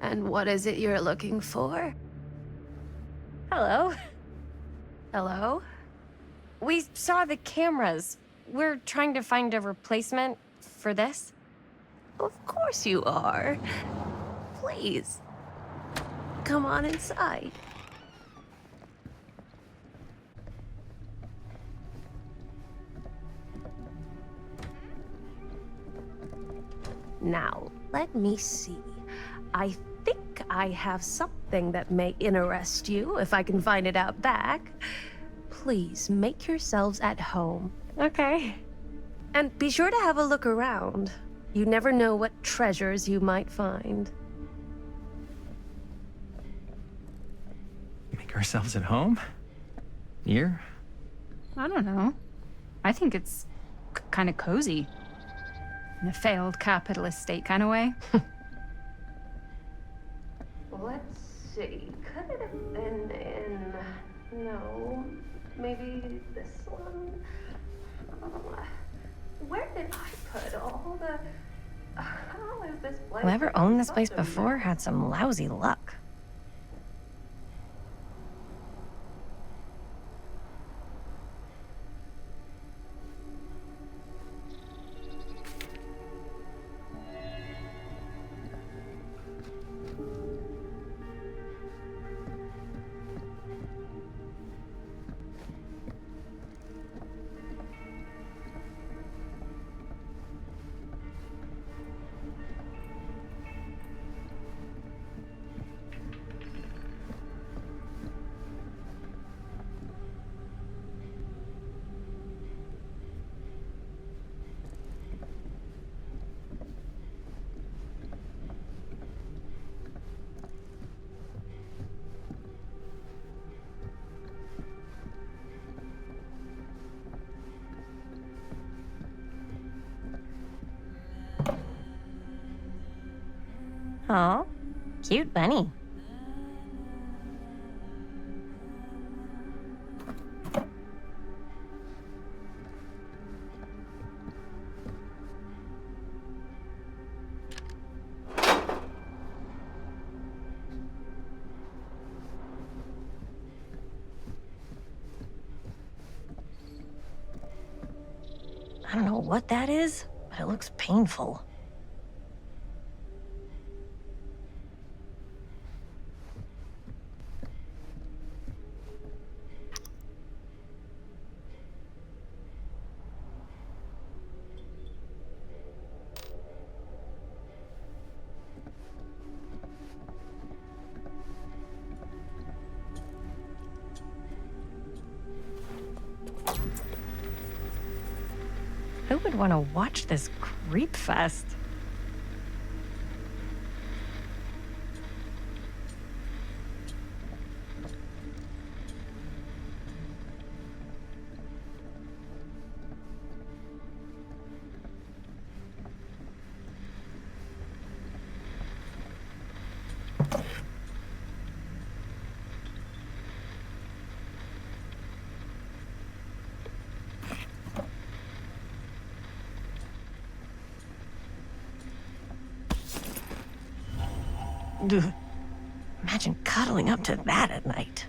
And what is it you're looking for? Hello. Hello? We saw the cameras. We're trying to find a replacement for this. Of course you are. Please. Come on inside. Now, let me see. I think I have something that may interest you, if I can find it out back. Please make yourselves at home. Okay. And be sure to have a look around. You never know what treasures you might find. Make ourselves at home? Here? I don't know. I think it's kind of cozy. In a failed capitalist state kind of way. Let's see. Could it have been in... No. Maybe this one? Where did I put all the... How is this place? Whoever owned this place Such a before mess. had some lousy luck. Oh, cute bunny. I don't know what that is, but it looks painful. Who would want to watch this creep fest? Ugh. Imagine cuddling up to that at night.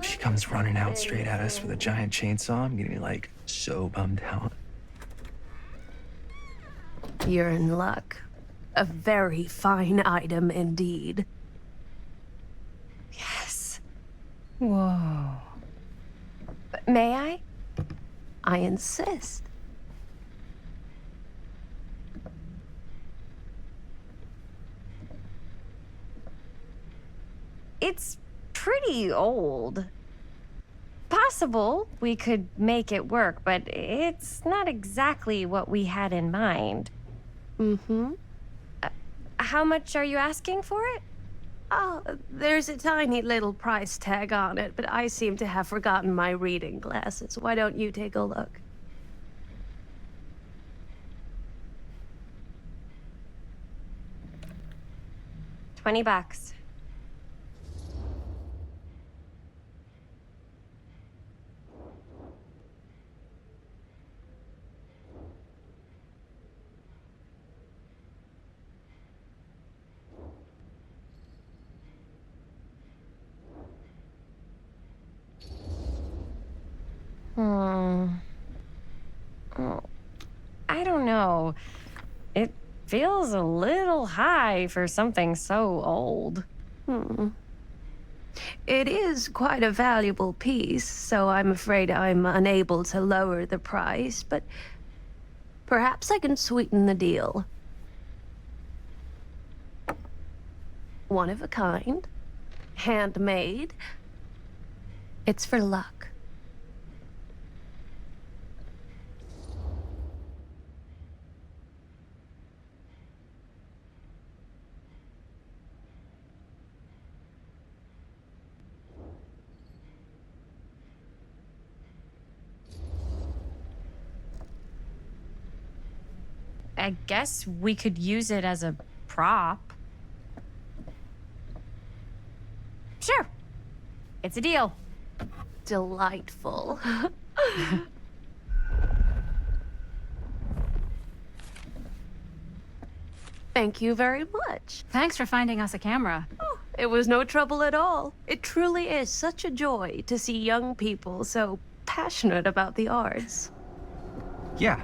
She comes running out straight at us with a giant chainsaw. I'm getting like so bummed out. You're in luck. A very fine item indeed. Yes. Whoa. May I? I insist. It's pretty old. Possible we could make it work, but it's not exactly what we had in mind. Mm-hmm. How much are you asking for it? Oh, there's a tiny little price tag on it, but I seem to have forgotten my reading glasses. Why don't you take a look? $20. Hmm. Oh, I don't know. It feels a little high for something so old. It is quite a valuable piece, so I'm afraid I'm unable to lower the price, but perhaps I can sweeten the deal. One of a kind, handmade. It's for luck. I guess we could use it as a prop. Sure. It's a deal. Delightful. Thank you very much. Thanks for finding us a camera. Oh, it was no trouble at all. It truly is such a joy to see young people so passionate about the arts. Yeah.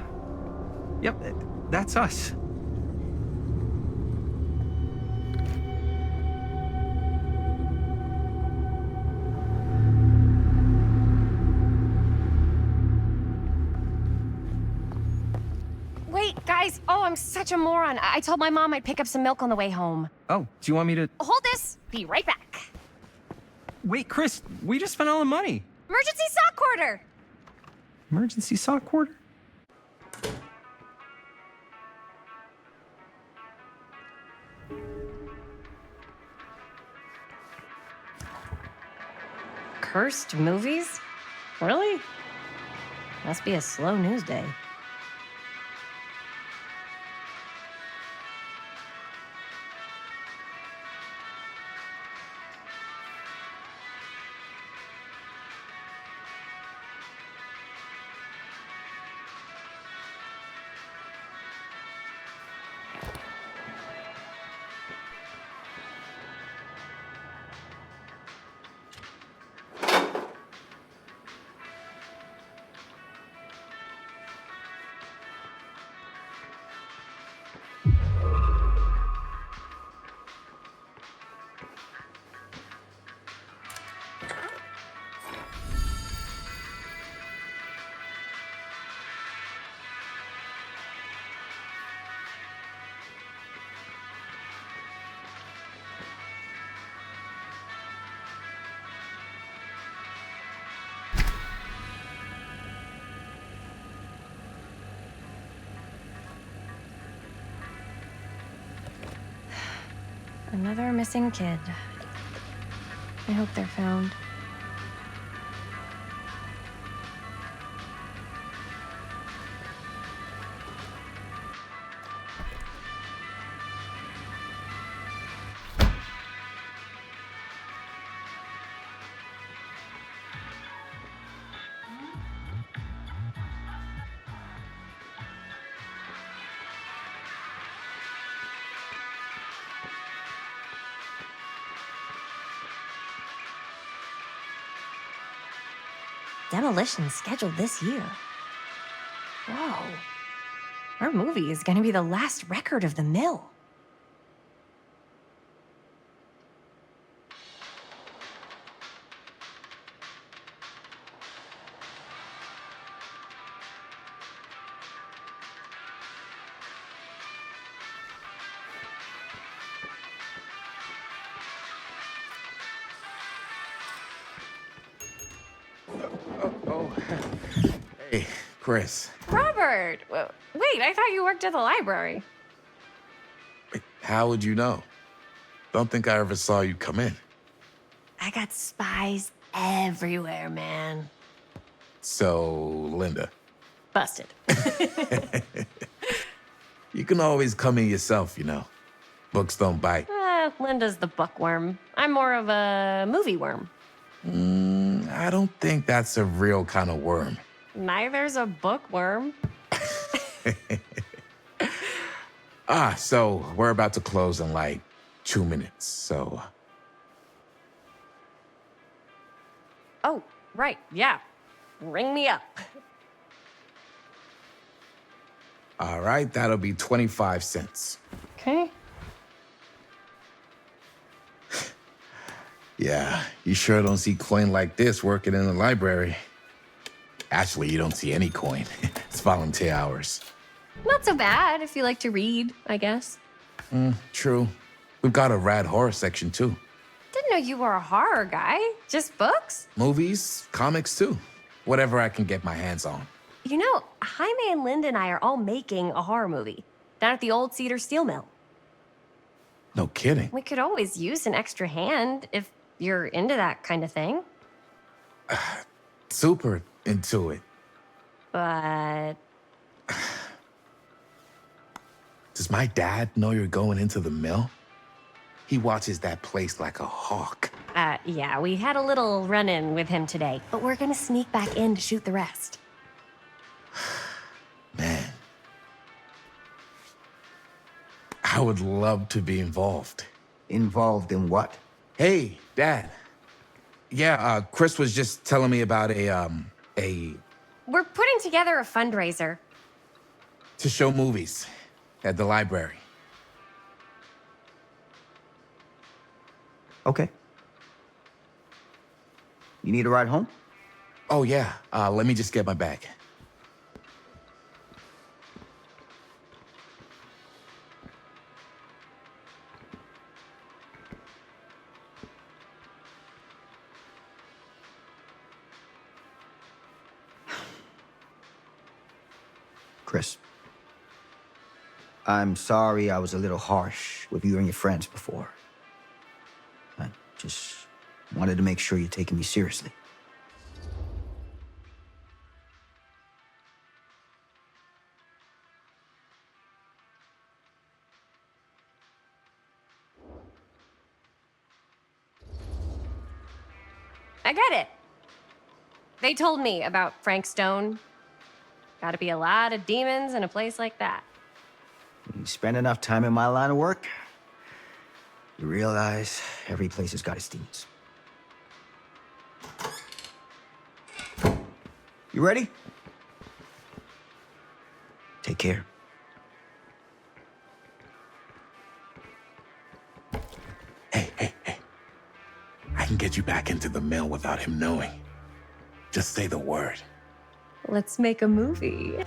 Yep, that's us. Wait, guys. Oh, I'm such a moron. I told my mom I'd pick up some milk on the way home. Oh, do you want me to... Hold this. Be right back. Wait, Chris, we just spent all the money. Emergency sock quarter. Emergency sock quarter? Cursed movies? Really? Must be a slow news day. Another missing kid. I hope they're found. Demolition scheduled this year. Whoa. Our movie is gonna be the last record of the mill. Oh. Hey, Chris. Robert! Wait, I thought you worked at the library. Wait, how would you know? Don't think I ever saw you come in. I got spies everywhere, man. So, Linda, Busted. you can always come in yourself, you know. Books don't bite. Linda's the bookworm. I'm more of a movie worm. I don't think that's a real kind of worm. Neither's a bookworm. So we're about to close in like 2 minutes, so... Oh, right, yeah. Ring me up. All right, that'll be 25 cents. Okay. Yeah, you sure don't see coin like this working in the library. Actually, you don't see any coin. It's volunteer hours. Not so bad if you like to read, I guess. True. We've got a rad horror section, too. Didn't know you were a horror guy. Just books? Movies, comics, too. Whatever I can get my hands on. You know, Jaime and Linda and I are all making a horror movie down at the old Cedar Steel Mill. No kidding. We could always use an extra hand if you're into that kind of thing. Super into it. But Does my dad know you're going into the mill? He watches that place like a hawk. yeah, we had a little run-in with him today, but we're gonna sneak back in to shoot the rest. Man. I would love to be involved. Involved in what? Hey, Dad. Yeah, Chris was just telling me about a We're putting together a fundraiser. to show movies at the library. Okay. You need a ride home? Oh, yeah. Let me just get my bag. Chris. I'm sorry I was a little harsh with you and your friends before. I just wanted to make sure you're taking me seriously. I get it. They told me about Frank Stone. Gotta be a lot of demons in a place like that. You spend enough time in my line of work, you realize every place has got its demons. You ready? Take care. Hey. I can get you back into the mill without him knowing. Just say the word. Let's make a movie.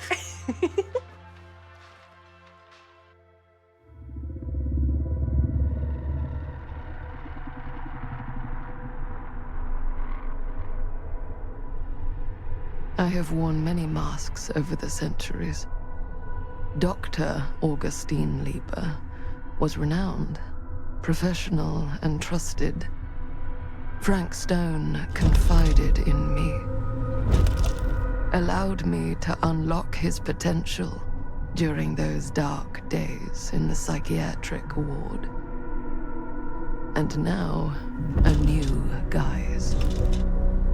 I have worn many masks over the centuries. Dr. Augustine Lieber was renowned, professional, and trusted. Frank Stone confided in me, allowed me to unlock his potential during those dark days in the psychiatric ward. And now, a new guise,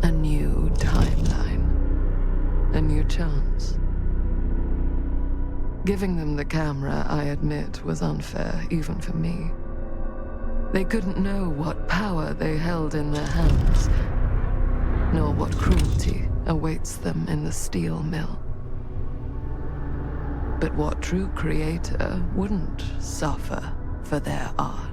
a new timeline, a new chance. Giving them the camera, I admit, was unfair even for me. They couldn't know what power they held in their hands, nor what cruelty awaits them in the steel mill. But what true creator wouldn't suffer for their art?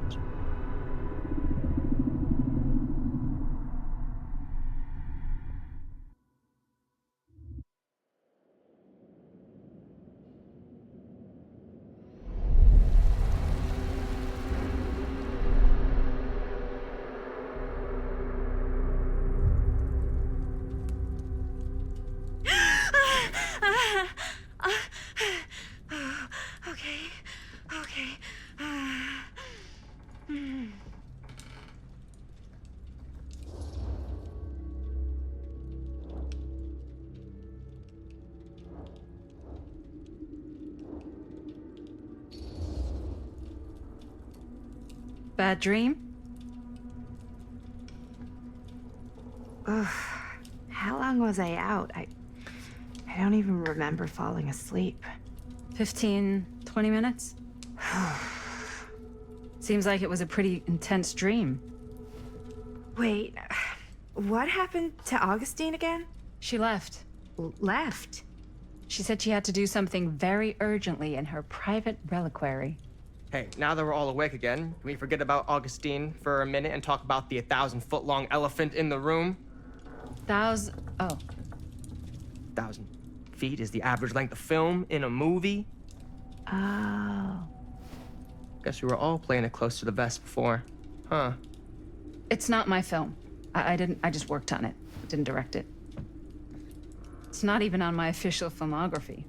Bad dream? How long was I out? I don't even remember falling asleep. 15, 20 minutes? Seems like it was a pretty intense dream. Wait, what happened to Augustine again? She left. Left? She said she had to do something very urgently in her private reliquary. Hey, now that we're all awake again, can we forget about Augustine for a minute and talk about the 1,000-foot-long elephant in the room? Oh. 1,000 feet is the average length of film in a movie. Oh. Guess we were all playing it close to the vest before, huh? It's not my film. I just worked on it. Didn't direct it. It's not even on my official filmography.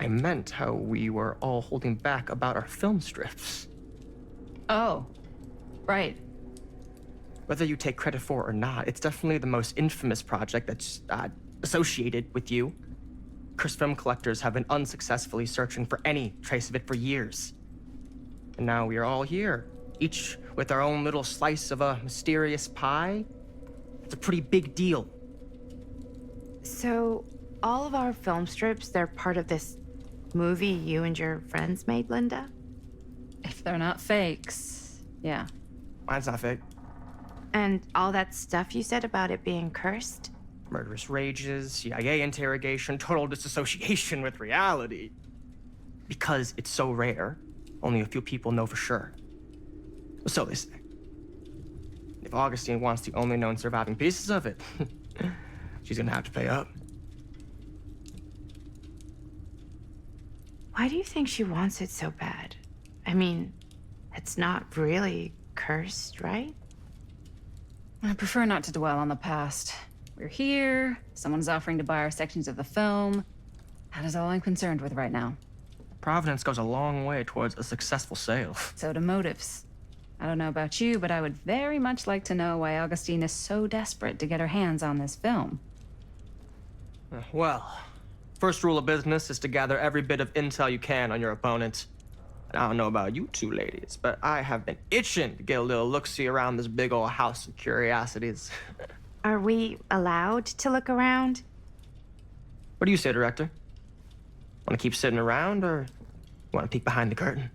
I meant how we were all holding back about our film strips. Oh, right. Whether you take credit for it or not, it's definitely the most infamous project that's associated with you. Cursed film collectors have been unsuccessfully searching for any trace of it for years. And now we are all here, each with our own little slice of a mysterious pie. It's a pretty big deal. So, all of our film strips, they're part of this movie you and your friends made, Linda? If they're not fakes, yeah. Mine's not fake. And all that stuff you said about it being cursed? Murderous rages, CIA interrogation, total disassociation with reality. Because it's so rare, only a few people know for sure. So they say. If Augustine wants the only known surviving pieces of it, she's gonna have to pay up. Why do you think she wants it so bad? I mean, it's not really cursed, right? I prefer not to dwell on the past. We're here, someone's offering to buy our sections of the film. That is all I'm concerned with right now. Providence goes a long way towards a successful sale. So do motives. I don't know about you, but I would very much like to know why Augustine is so desperate to get her hands on this film. Well, first rule of business is to gather every bit of intel you can on your opponent. And I don't know about you two ladies, but I have been itching to get a little look-see around this big old house of curiosities. Are we allowed to look around? What do you say, director? Want to keep sitting around, or want to peek behind the curtain?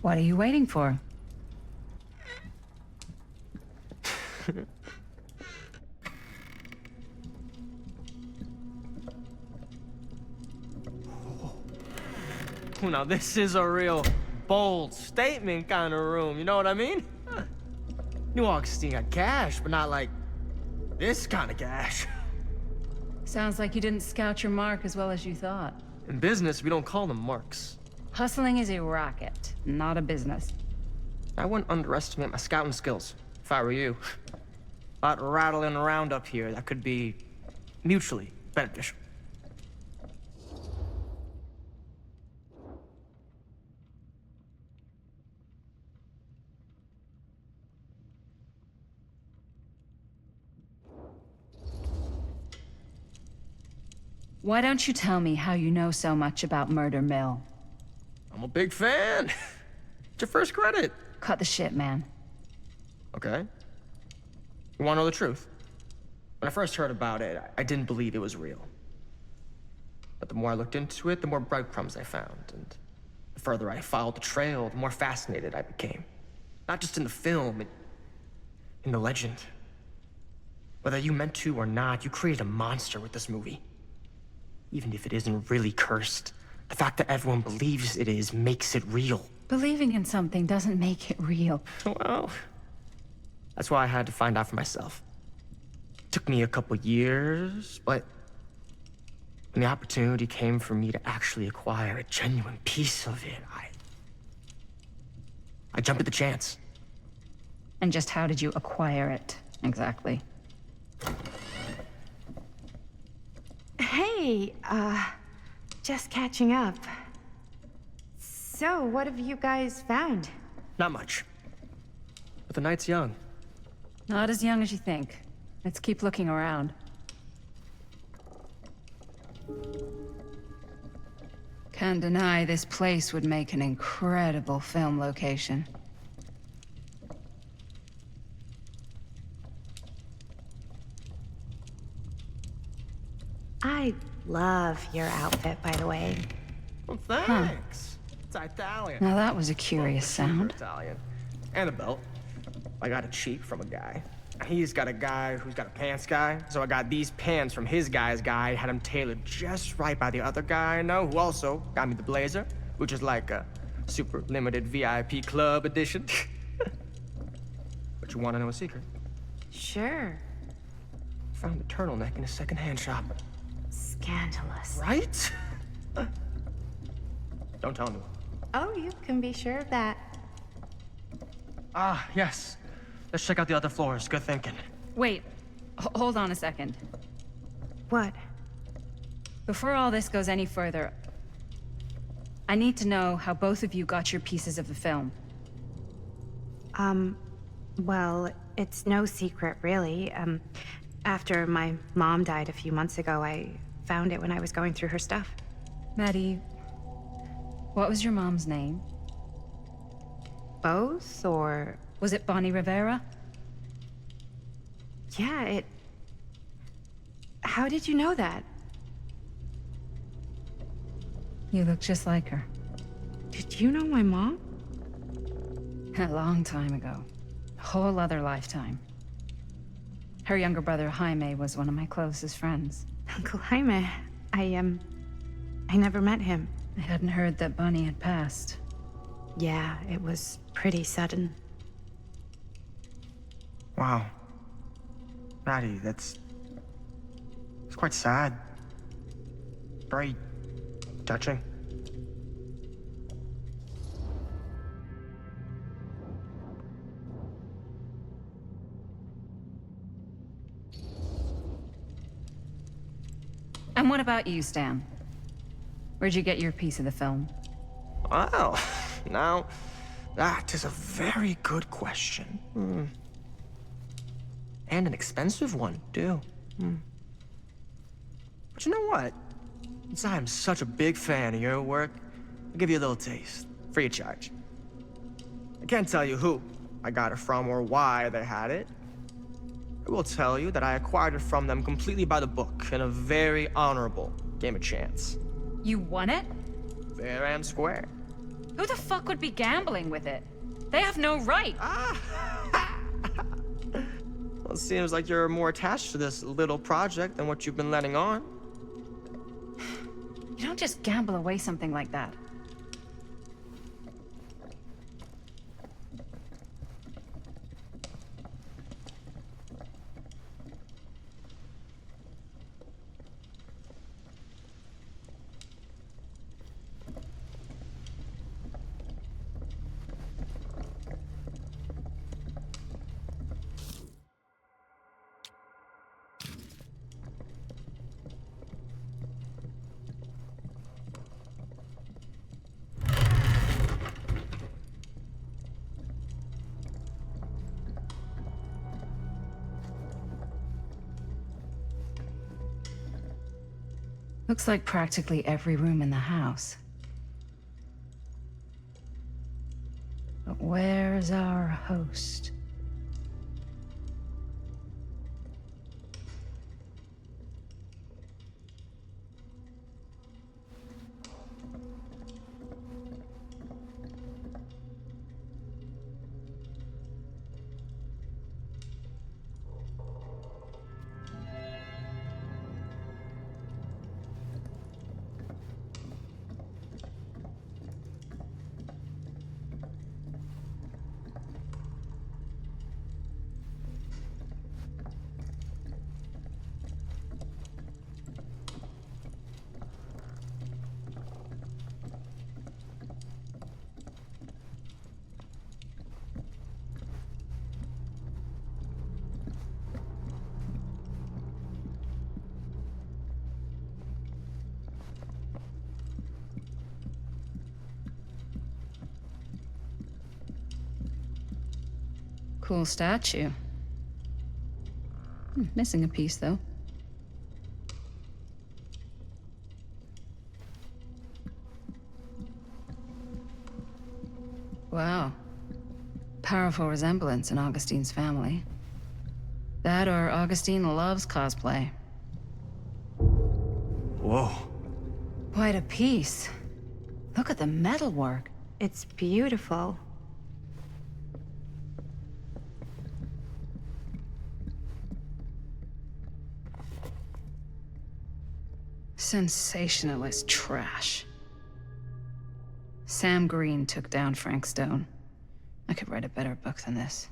What are you waiting for? Now this is a real bold statement kind of room, you know what I mean? New Augustine got cash, but not like this kind of cash. Sounds like you didn't scout your mark as well as you thought. In business, we don't call them marks. Hustling is a racket, not a business. I wouldn't underestimate my scouting skills, if I were you. A lot rattling around up here that could be mutually beneficial. Why don't you tell me how you know so much about Murder Mill? I'm a big fan. It's your first credit. Cut the shit, man. Okay. You want to know the truth? When I first heard about it, I didn't believe it was real. But the more I looked into it, the more breadcrumbs I found. And the further I followed the trail, the more fascinated I became. Not just in the film, in the legend. Whether you meant to or not, you created a monster with this movie. Even if it isn't really cursed, the fact that everyone believes it is makes it real. Believing in something doesn't make it real. Well, that's why I had to find out for myself. Took me a couple years, but when the opportunity came for me to actually acquire a genuine piece of it, I jumped at the chance. And just how did you acquire it, exactly? Hey, just catching up. So, what have you guys found? Not much. But the night's young. Not as young as you think. Let's keep looking around. Can't deny this place would make an incredible film location. I love your outfit, by the way. Well, thanks. It's Italian. Now that was a curious sound. Italian. And a belt. I got it cheap from a guy. He's got a guy who's got a pants guy, so I got these pants from his guy's guy, had them tailored just right by the other guy I know, who also got me the blazer, which is like a super limited VIP club edition. But you want to know a secret? Sure. Found a turtleneck in a secondhand shop. Scandalous. Right? Don't tell anyone. Oh, you can be sure of that. Ah, yes. Let's check out the other floors. Good thinking. Wait, hold on a second. What? Before all this goes any further, I need to know how both of you got your pieces of the film. Well, it's no secret, really. After my mom died a few months ago, I found it when I was going through her stuff. Maddie, what was your mom's name? Both, or... Was it Bonnie Rivera? Yeah, it... How did you know that? You look just like her. Did you know my mom? A long time ago. A whole other lifetime. Her younger brother, Jaime, was one of my closest friends. Uncle Jaime. I never met him. I hadn't heard that Bonnie had passed. Yeah, it was pretty sudden. Wow. Maddie, it's quite sad. Very touching. And what about you, Stan? Where'd you get your piece of the film? Well, now, that is a very good question. And an expensive one, too. But you know what? Since I am such a big fan of your work, I'll give you a little taste, free of charge. I can't tell you who I got it from or why they had it. I will tell you that I acquired it from them completely by the book in a very honorable game of chance. You won it? Fair and square. Who the fuck would be gambling with it? They have no right. Well, it seems like you're more attached to this little project than what you've been letting on. You don't just gamble away something like that. Looks like practically every room in the house. But where's our host? Cool statue. Missing a piece, though. Wow. Powerful resemblance in Augustine's family. That or Augustine loves cosplay. Whoa. Quite a piece. Look at the metalwork. It's beautiful. Sensationalist trash. Sam Green took down Frank Stone. I could write a better book than this.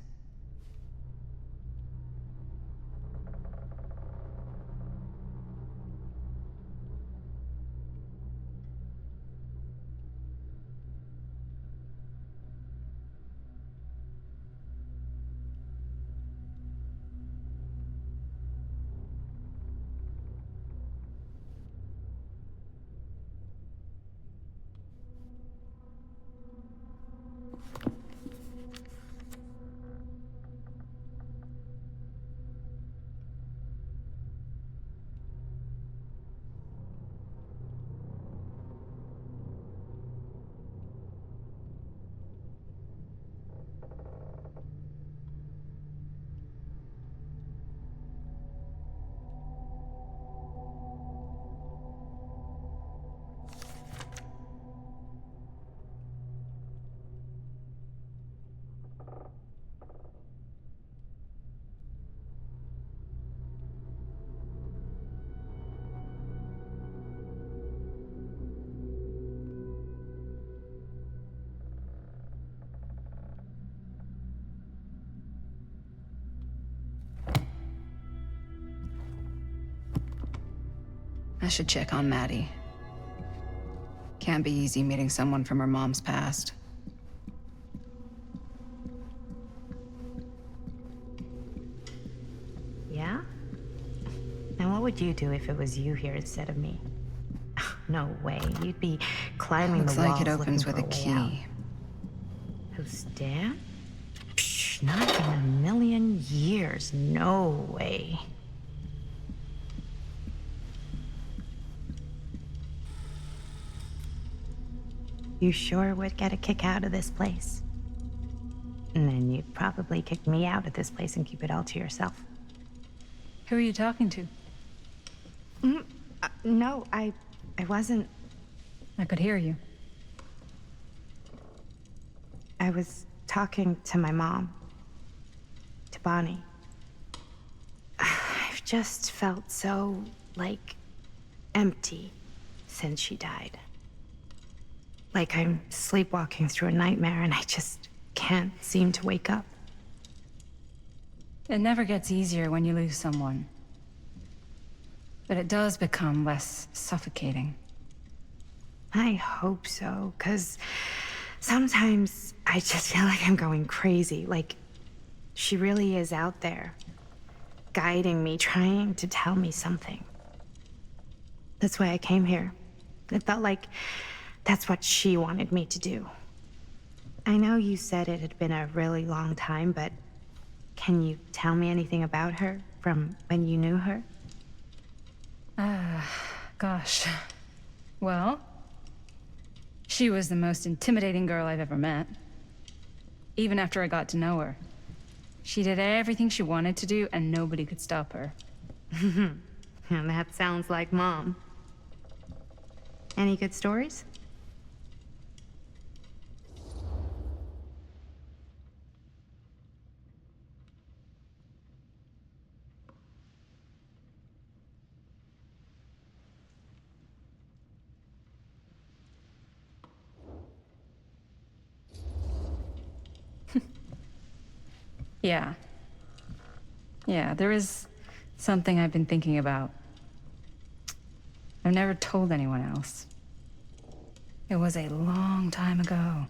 I should check on Maddie. Can't be easy meeting someone from her mom's past. Yeah? And what would you do if it was you here instead of me? No way. You'd be climbing Looks the walls like it opens looking with a for way out. key. Who's Dan? Psh, not in a million years. No way. You sure would get a kick out of this place. And then you'd probably kick me out of this place and keep it all to yourself. Who are you talking to? No, I wasn't. I could hear you. I was talking to my mom. To Bonnie. I've just felt so, like, empty since she died. Like I'm sleepwalking through a nightmare and I just can't seem to wake up. It never gets easier when you lose someone. But it does become less suffocating. I hope so, 'cause sometimes I just feel like I'm going crazy. Like she really is out there, guiding me, trying to tell me something. That's why I came here. It felt like that's what she wanted me to do. I know you said it had been a really long time, but can you tell me anything about her from when you knew her? Gosh. Well, she was the most intimidating girl I've ever met. Even after I got to know her. She did everything she wanted to do, and nobody could stop her. And that sounds like Mom. Any good stories? Yeah. Yeah, there is something I've been thinking about. I've never told anyone else. It was a long time ago.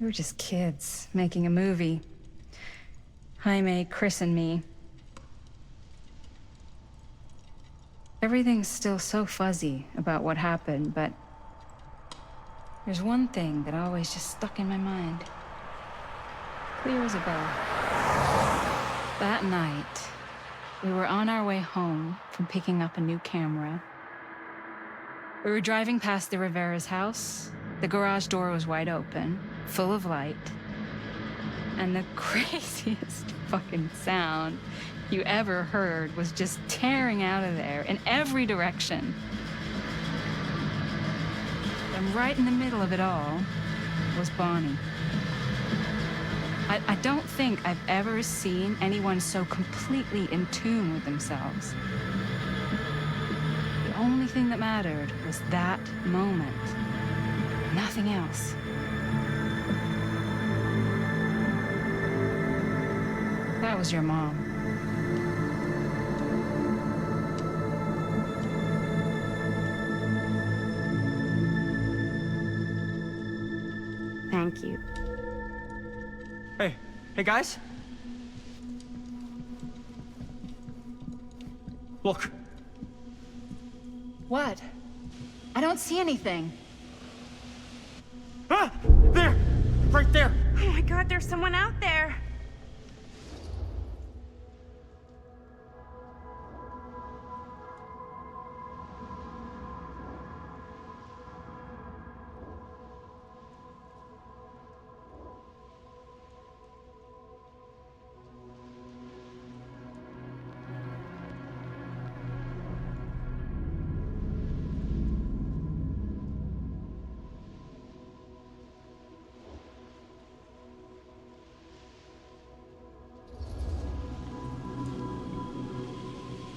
We were just kids, making a movie. Jaime, Chris, and me. Everything's still so fuzzy about what happened, but there's one thing that always just stuck in my mind. clear as a bell. That night, we were on our way home from picking up a new camera. We were driving past the Rivera's house. The garage door was wide open, full of light. And the craziest fucking sound you ever heard was just tearing out of there in every direction. And right in the middle of it all was Bonnie. I don't think I've ever seen anyone so completely in tune with themselves. The only thing that mattered was that moment. Nothing else. That was your mom. Thank you. Hey guys. Look. What? I don't see anything. Ah! There! Right there! Oh my God, there's someone out there.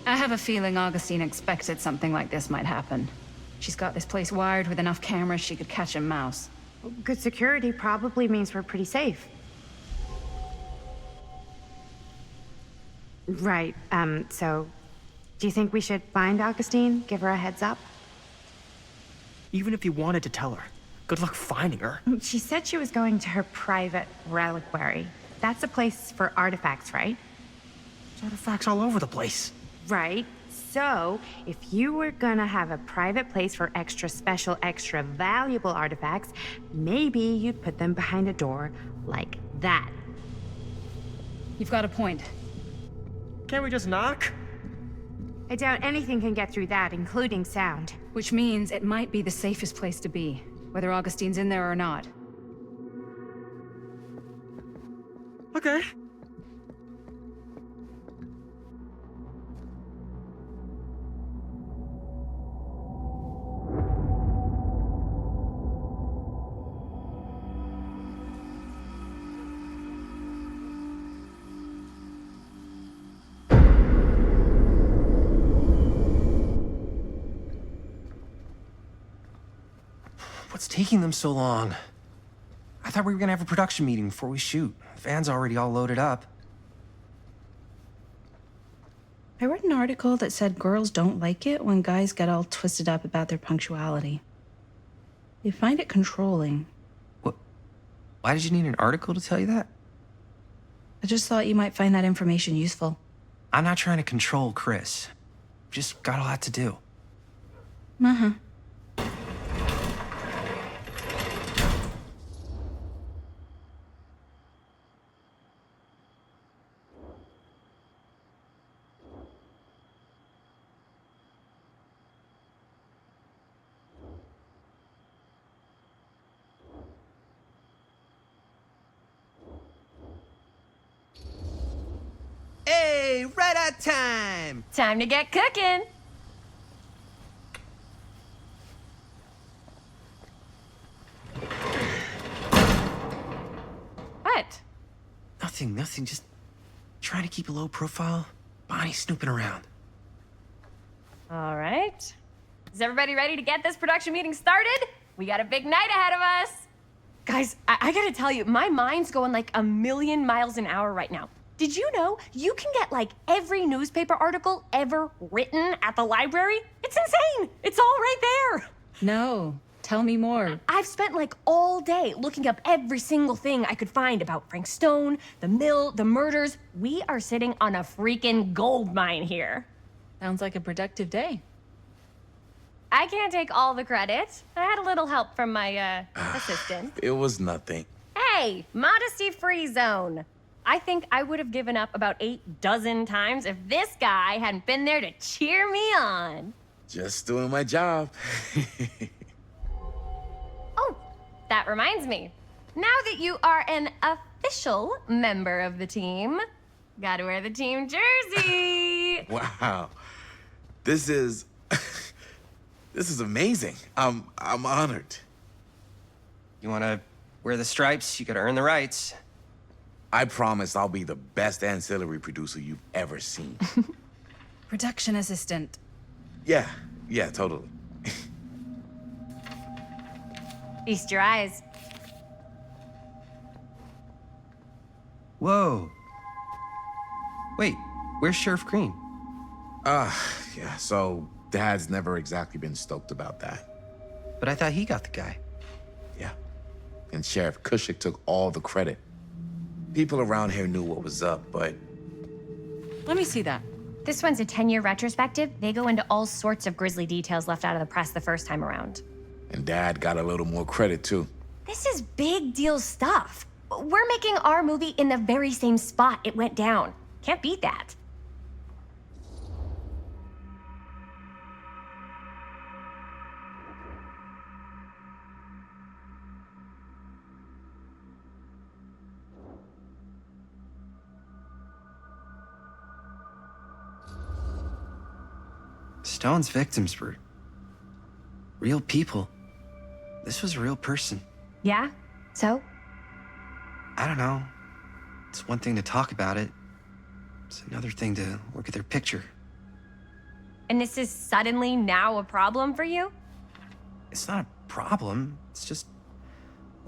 I have a feeling Augustine expected something like this might happen. She's got this place wired with enough cameras she could catch a mouse. Good security probably means we're pretty safe. Right, so do you think we should find Augustine? Give her a heads up? Even if you wanted to tell her, good luck finding her. She said she was going to her private reliquary. That's a place for artifacts, right? There's artifacts all over the place. Right. So, if you were gonna have a private place for extra special, extra valuable artifacts, maybe you'd put them behind a door like that. You've got a point. Can't we just knock? I doubt anything can get through that, including sound. Which means it might be the safest place to be, whether Augustine's in there or not. Okay. What's taking them so long? I thought we were gonna have a production meeting before we shoot. The van's already all loaded up. I read an article that said girls don't like it when guys get all twisted up about their punctuality. They find it controlling. What? Why did you need an article to tell you that? I just thought you might find that information useful. I'm not trying to control Chris. Just got a lot to do. Uh-huh. Hey, right on time! Time to get cooking. What? Nothing, just trying to keep a low profile. Bonnie snooping around. All right. Is everybody ready to get this production meeting started? We got a big night ahead of us. Guys, I gotta tell you, my mind's going like a million miles an hour right now. Did you know you can get like every newspaper article ever written at the library? It's insane. It's all right there. No, tell me more. I've spent like all day looking up every single thing I could find about Frank Stone, the mill, the murders. We are sitting on a freaking gold mine here. Sounds like a productive day. I can't take all the credit. I had a little help from my assistant. It was nothing. Hey, modesty-free zone. I think I would have given up about 8 dozen times if this guy hadn't been there to cheer me on. Just doing my job. Oh, that reminds me. Now that you are an official member of the team, gotta wear the team jersey. Wow. This is this is amazing. I'm honored. You wanna wear the stripes, you gotta earn the rights. I promise I'll be the best ancillary producer you've ever seen. Production assistant. Yeah, totally. Feast your eyes. Whoa. Wait, where's Sheriff Green? Yeah, so Dad's never exactly been stoked about that. But I thought he got the guy. Yeah. And Sheriff Kushik took all the credit. People around here knew what was up, but Let me see that. This one's a 10-year retrospective. They go into all sorts of grisly details left out of the press the first time around. and Dad got a little more credit too. This is big deal stuff. We're making our movie in the very same spot it went down. Can't beat that. Stone's victims were real people. This was a real person. Yeah? So? I don't know. It's one thing to talk about it. It's another thing to look at their picture. And this is suddenly now a problem for you? It's not a problem. It's just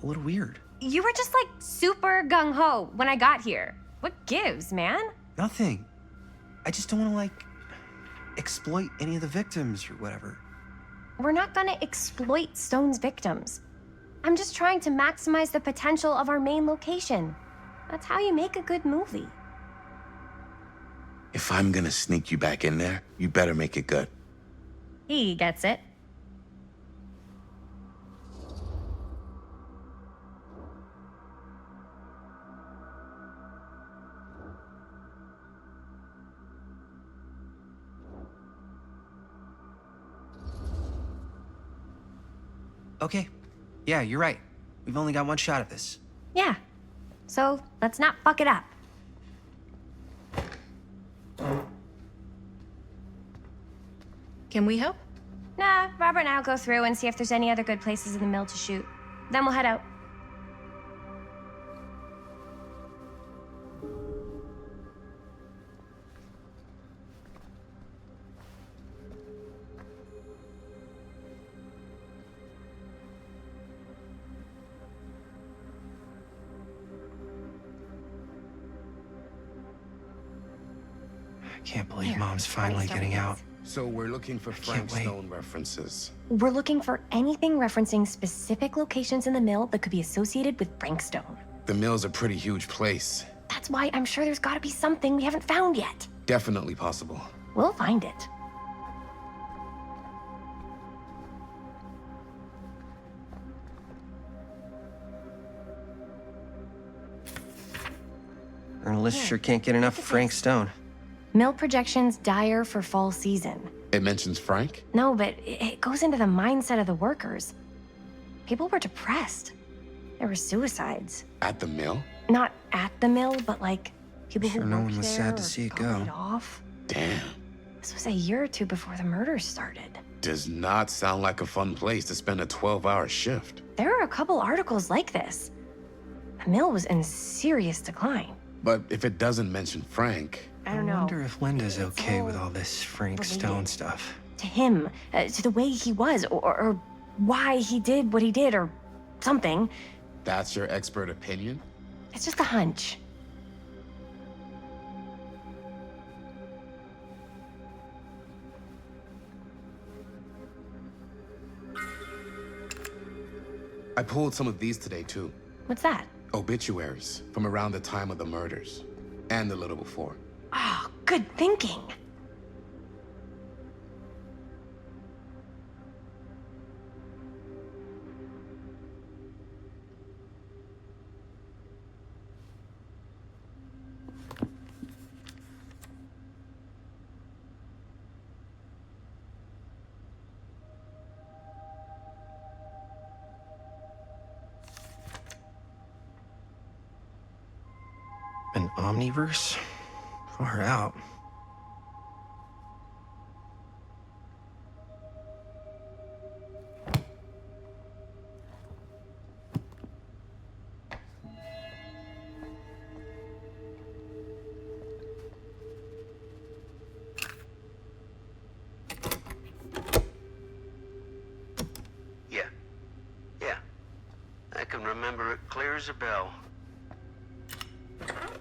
a little weird. You were just like super gung-ho when I got here. What gives, man? Nothing. I just don't want to, exploit any of the victims or whatever. We're not gonna exploit Stone's victims. I'm just trying to maximize the potential of our main location. That's how you make a good movie. If I'm gonna sneak you back in there, you better make it good. He gets it. Okay. Yeah, you're right. We've only got one shot at this. Yeah. So let's not fuck it up. Can we help? Nah, Robert and I'll go through and see if there's any other good places in the mill to shoot. Then we'll head out. I can't believe Mom's finally getting out. So we're looking for Frank wait. Stone references. We're looking for anything referencing specific locations in the mill that could be associated with Frank Stone. The mill's a pretty huge place. That's why I'm sure there's gotta be something we haven't found yet. Definitely possible. We'll find it. Journalists sure can't get enough of Frank Stone. Mill projections dire for fall season. It mentions Frank? No, but it goes into the mindset of the workers. People were depressed. There were suicides. At the mill? Not at the mill, but people Sure who no worked one was there sad to or see it got go. laid off. Damn. This was a year or two before the murders started. Does not sound like a fun place to spend a 12-hour shift. There are a couple articles like this. The mill was in serious decline. But if it doesn't mention Frank, I don't know. I wonder if Linda's It's okay all with all this Frank related. Stone stuff. To him, to the way he was, or why he did what he did, or something. that's your expert opinion? It's just a hunch. I pulled some of these today too. What's that? Obituaries from around the time of the murders. And a little before. Oh, good thinking. An omniverse? Far out. Yeah. I can remember it clear as a bell.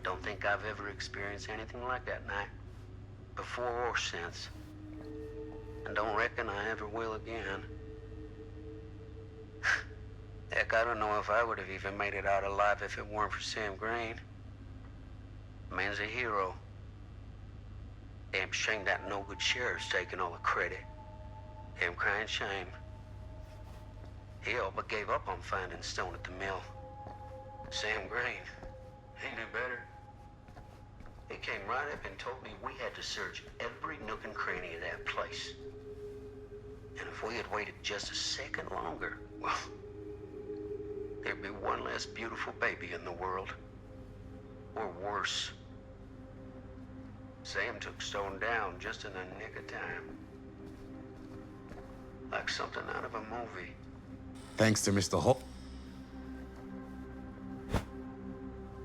Don't think I've ever experienced anything like that night. Before or since. And don't reckon I ever will again. Heck, I don't know if I would have even made it out alive if it weren't for Sam Green. Man's a hero. Damn shame that no-good sheriff's taking all the credit. Damn crying shame. He all but gave up on finding Stone at the mill. Sam Green, he knew better. He came right up and told me we had to search every nook and cranny of that place. And if we had waited just a second longer, well, there'd be one less beautiful baby in the world. Or worse. Sam took Stone down just in the nick of time. Like something out of a movie. Thanks to Mr. Holt.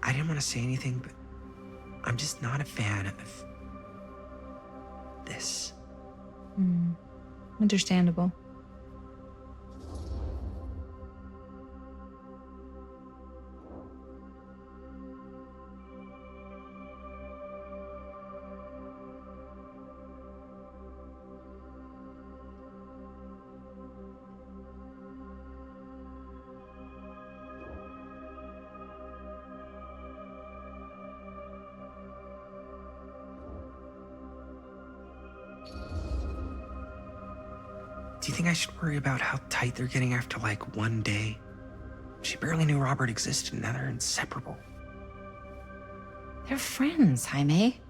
I didn't want to say anything, but I'm just not a fan of this. Understandable. Do you think I should worry about how tight they're getting after like one day? She barely knew Robert existed, and now they're inseparable. They're friends, Jaime.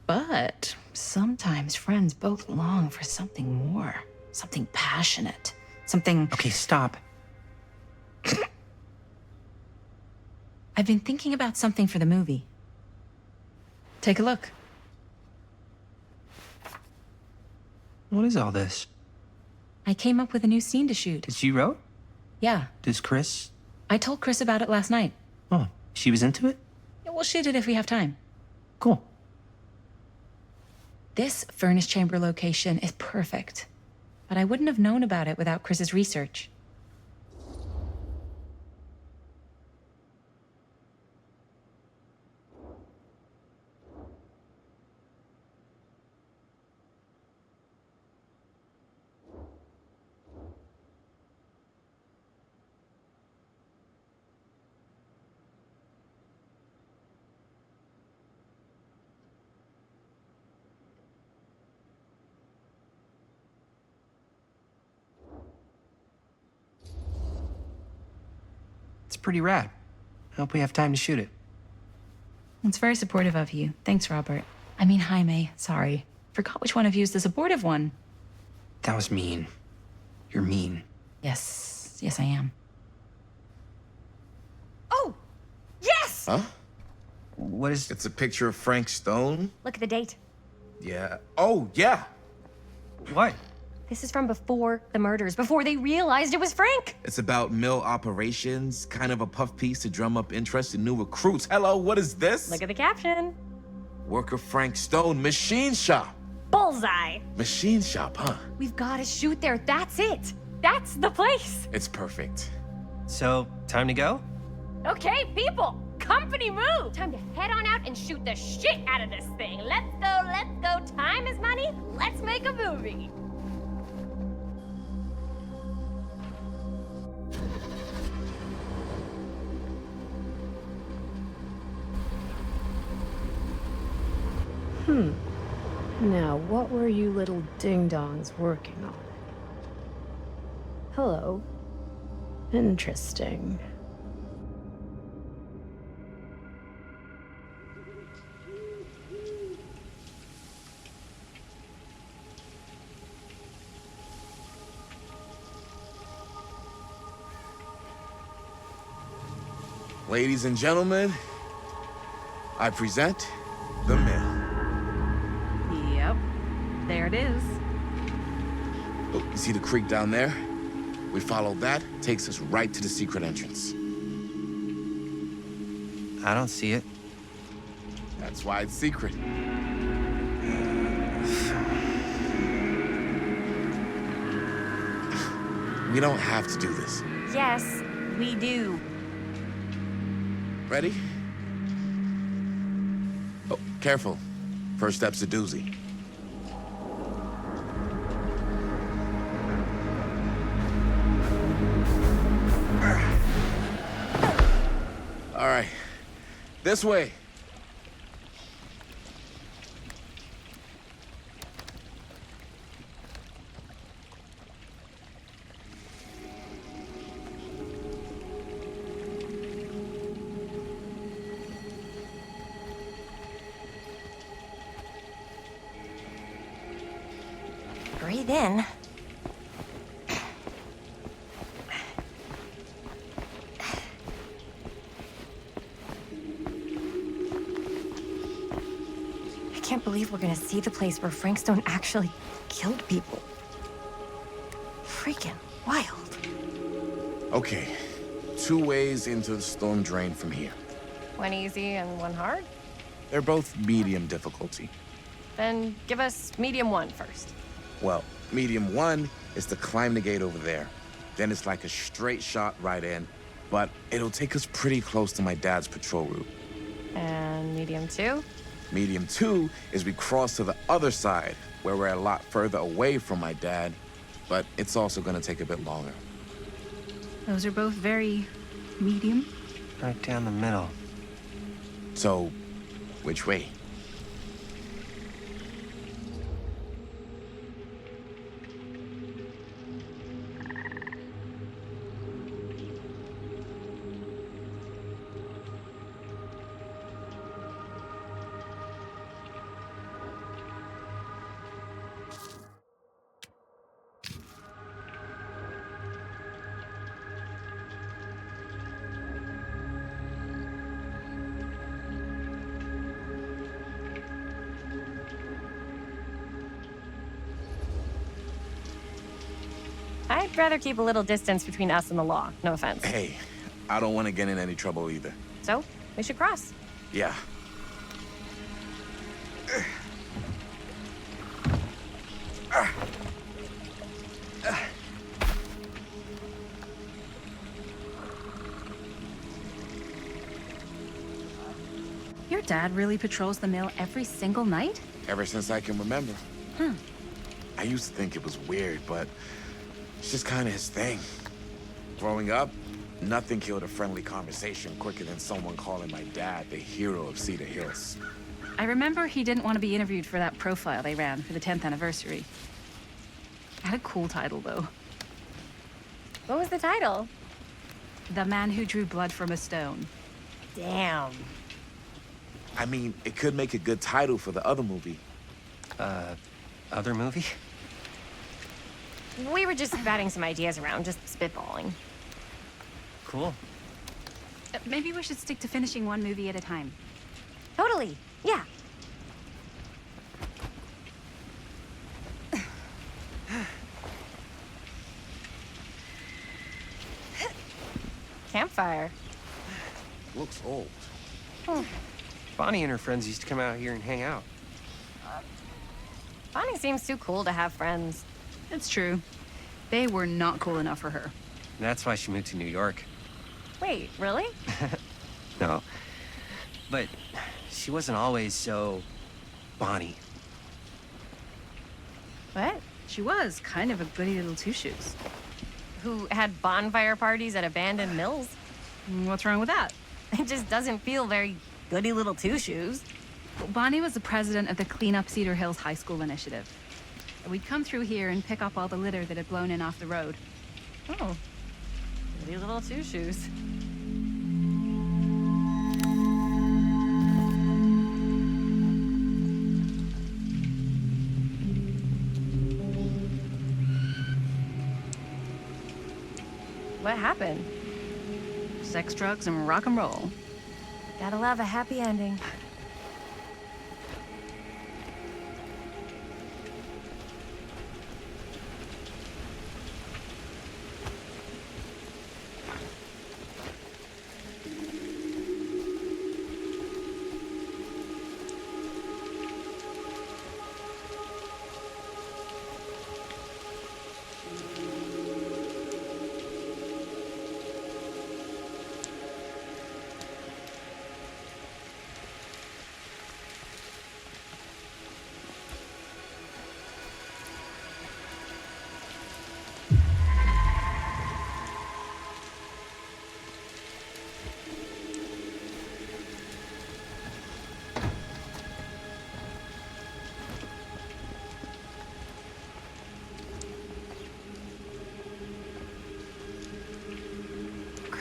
But sometimes friends both long for something more, something passionate, something. Okay, stop. I've been thinking about something for the movie. Take a look. What is all this? I came up with a new scene to shoot. That you wrote? Yeah, Does Chris? I told Chris about it last night. Oh, she was into it? Yeah, we'll shoot it if we have time. Cool. This furnace chamber location is perfect, but I wouldn't have known about it without Chris's research. It's pretty rad. I hope we have time to shoot it. It's very supportive of you. Thanks, Robert. I mean, Jaime, sorry. Forgot which one of you is the supportive one. That was mean. You're mean. Yes, I am. Oh! Yes! Huh? What is... It's a picture of Frank Stone? Look at the date. Yeah. Oh, yeah. What? This is from before the murders, before they realized it was Frank. It's about mill operations, kind of a puff piece to drum up interest in new recruits. Hello, what is this? Look at the caption. Worker Frank Stone, machine shop. Bullseye. Machine shop, huh? We've got to shoot there. That's it. That's the place. It's perfect. So, time to go? Okay, people. Company move. Time to head on out and shoot the shit out of this thing. Let's go, let's go. Time is money. Let's make a movie. Now, what were you little ding-dongs working on? Hello. Interesting. Ladies and gentlemen, I present the mill. Yep. There it is. Oh, you see the creek down there? We follow that, takes us right to the secret entrance. I don't see it. That's why it's secret. We don't have to do this. Yes, we do. Ready? Oh, careful. First step's a doozy. All right, this way. Breathe in. I can't believe we're gonna see the place where Frank Stone actually killed people. Freaking wild. Okay, 2 ways into the storm drain from here. One easy and one hard? They're both medium difficulty. Then give us medium one first. Well, medium 1 is to climb the gate over there. Then it's like a straight shot right in, but it'll take us pretty close to my dad's patrol route. And medium two? Medium 2 is we cross to the other side, where we're a lot further away from my dad, but it's also gonna take a bit longer. Those are both very medium. Right down the middle. So, which way? I'd rather keep a little distance between us and the law. No offense. Hey, I don't want to get in any trouble either. So, we should cross. Yeah. Your dad really patrols the mill every single night? Ever since I can remember. Huh. I used to think it was weird, but it's just kind of his thing. Growing up, nothing killed a friendly conversation quicker than someone calling my dad the hero of Cedar Hills. I remember he didn't want to be interviewed for that profile they ran for the 10th anniversary. Had a cool title, though. What was the title? The Man Who Drew Blood from a Stone. Damn. I mean, it could make a good title for the other movie. Other movie? We were just batting some ideas around, just spitballing. Cool. Maybe we should stick to finishing one movie at a time. Totally. Yeah. Campfire. Looks old. Bonnie and her friends used to come out here and hang out. Bonnie seems too cool to have friends. It's true. They were not cool enough for her. And that's why she moved to New York. Wait, really? No. But she wasn't always so Bonnie. What? She was kind of a goody little two-shoes. Who had bonfire parties at abandoned mills? What's wrong with that? It just doesn't feel very goody little two-shoes. Well, Bonnie was the president of the Clean Up Cedar Hills High School Initiative. We'd come through here and pick up all the litter that had blown in off the road. Oh. Goody little two-shoes. What happened? Sex, drugs, and rock and roll. Gotta love a happy ending.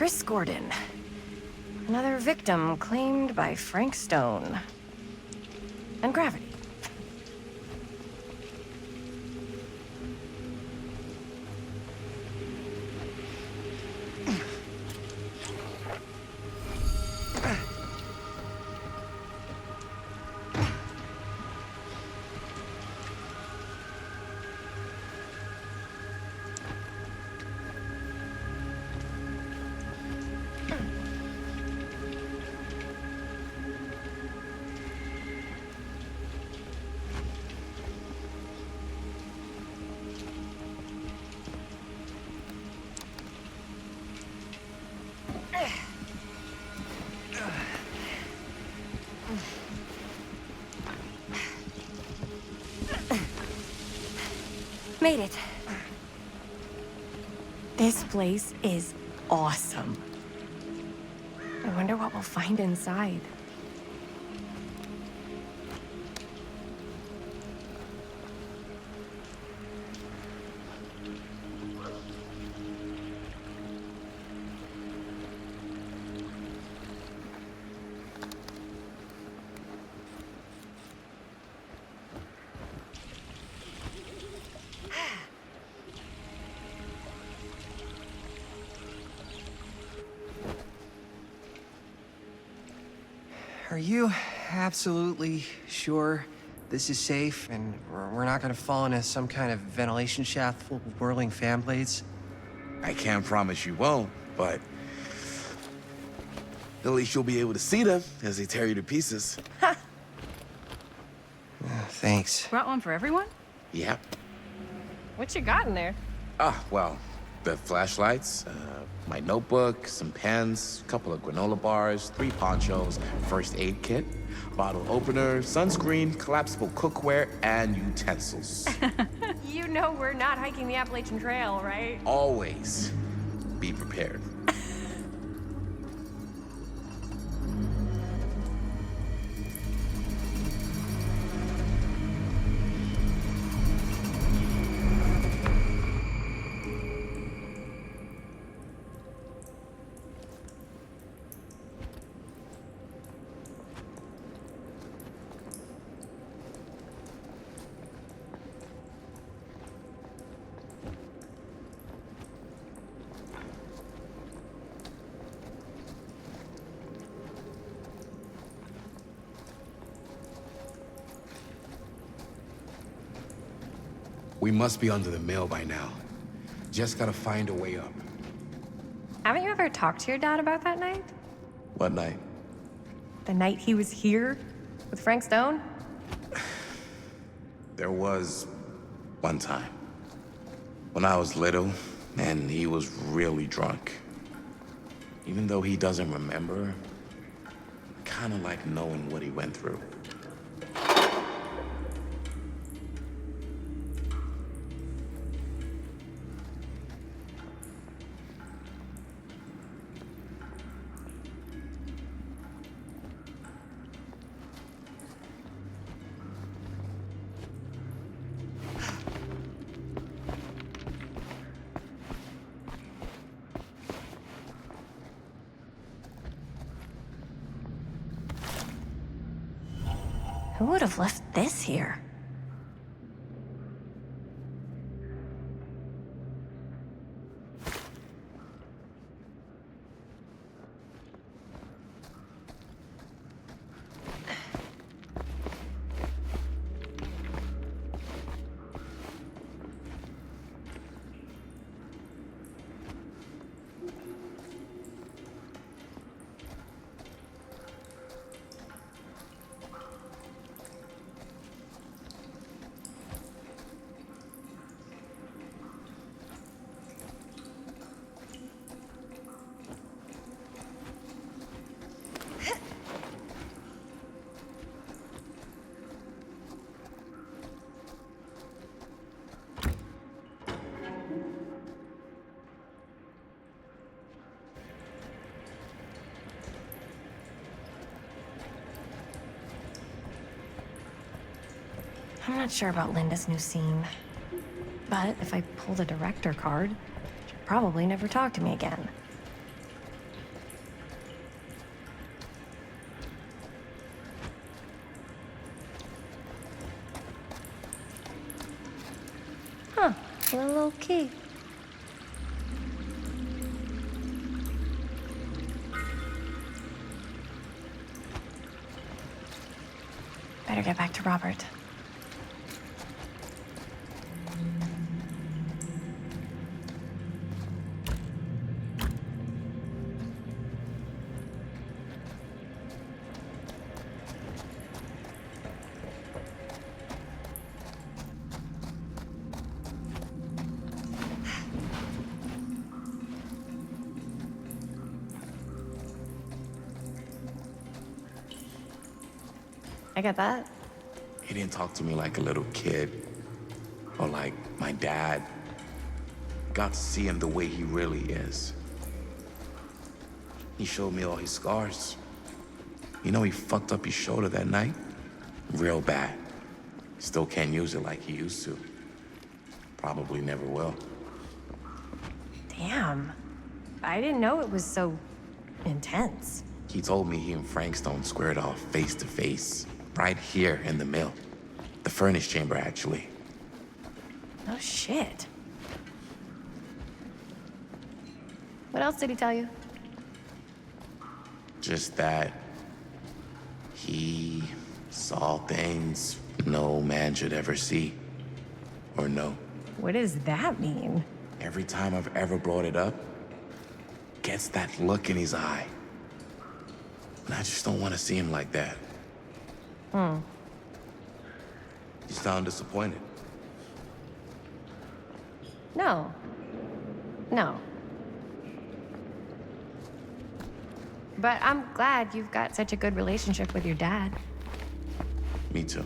Chris Gordon. Another victim claimed by Frank Stone. And gravity. Made it. This place is awesome. I wonder what we'll find inside. Are you absolutely sure this is safe and we're not gonna fall into some kind of ventilation shaft full of whirling fan blades? I can't promise you won't, but at least you'll be able to see them as they tear you to pieces. Thanks. Brought one for everyone? Yep. What you got in there? Well, the flashlights, my notebook, some pens, a couple of granola bars, 3 ponchos, first aid kit, bottle opener, sunscreen, collapsible cookware, and utensils. You know we're not hiking the Appalachian Trail, right? Always be prepared. We must be under the mill by now. Just gotta find a way up. Haven't you ever talked to your dad about that night? What night? The night he was here with Frank Stone? There was one time when I was little and he was really drunk. Even though he doesn't remember, I kinda like knowing what he went through. Who would have left this here? I'm not sure about Linda's new scene. But if I pull the director card, she'll probably never talk to me again. A little key. Better get back to Robert. I get that. He didn't talk to me like a little kid or like my dad. Got to see him the way he really is. He showed me all his scars. You know, he fucked up his shoulder that night? Real bad. Still can't use it like he used to. Probably never will. Damn. I didn't know it was so intense. He told me he and Frankstone squared off face to face, right here in the mill. The furnace chamber, actually. Oh, shit. What else did he tell you? Just that he saw things no man should ever see or know. What does that mean? Every time I've ever brought it up, gets that look in his eye. And I just don't want to see him like that. Hmm. You sound disappointed. No. No. But I'm glad you've got such a good relationship with your dad. Me too.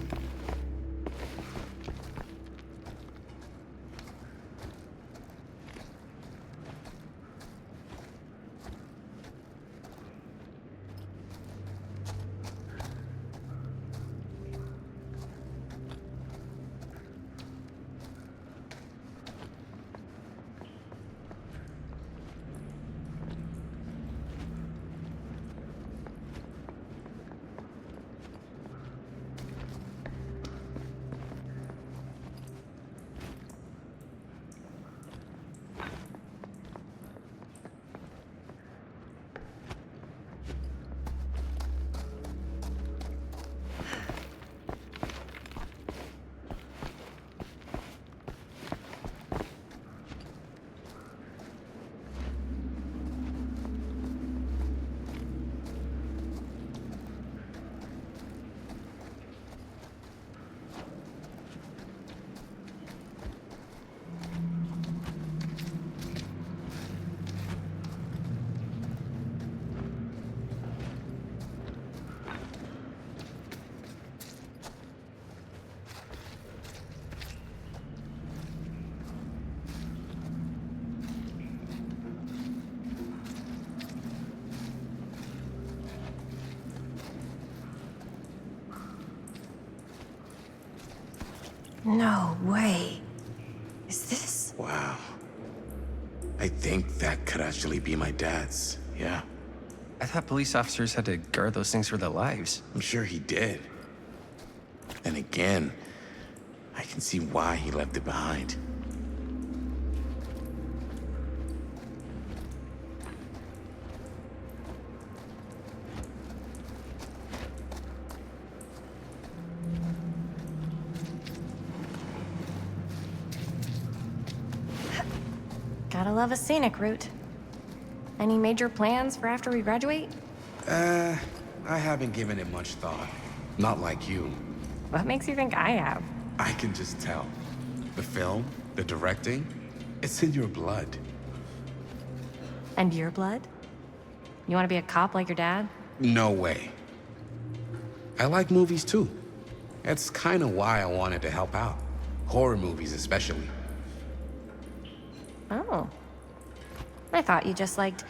No way. Is this? Wow. I think that could actually be my dad's, yeah. I thought police officers had to guard those things for their lives. I'm sure he did. And again, I can see why he left it behind. Gotta love a scenic route. Any major plans for after we graduate? I haven't given it much thought. Not like you. What makes you think I have? I can just tell. The film, the directing, it's in your blood. And your blood? You want to be a cop like your dad? No way. I like movies too. That's kind of why I wanted to help out. Horror movies especially. Oh. I thought you just liked...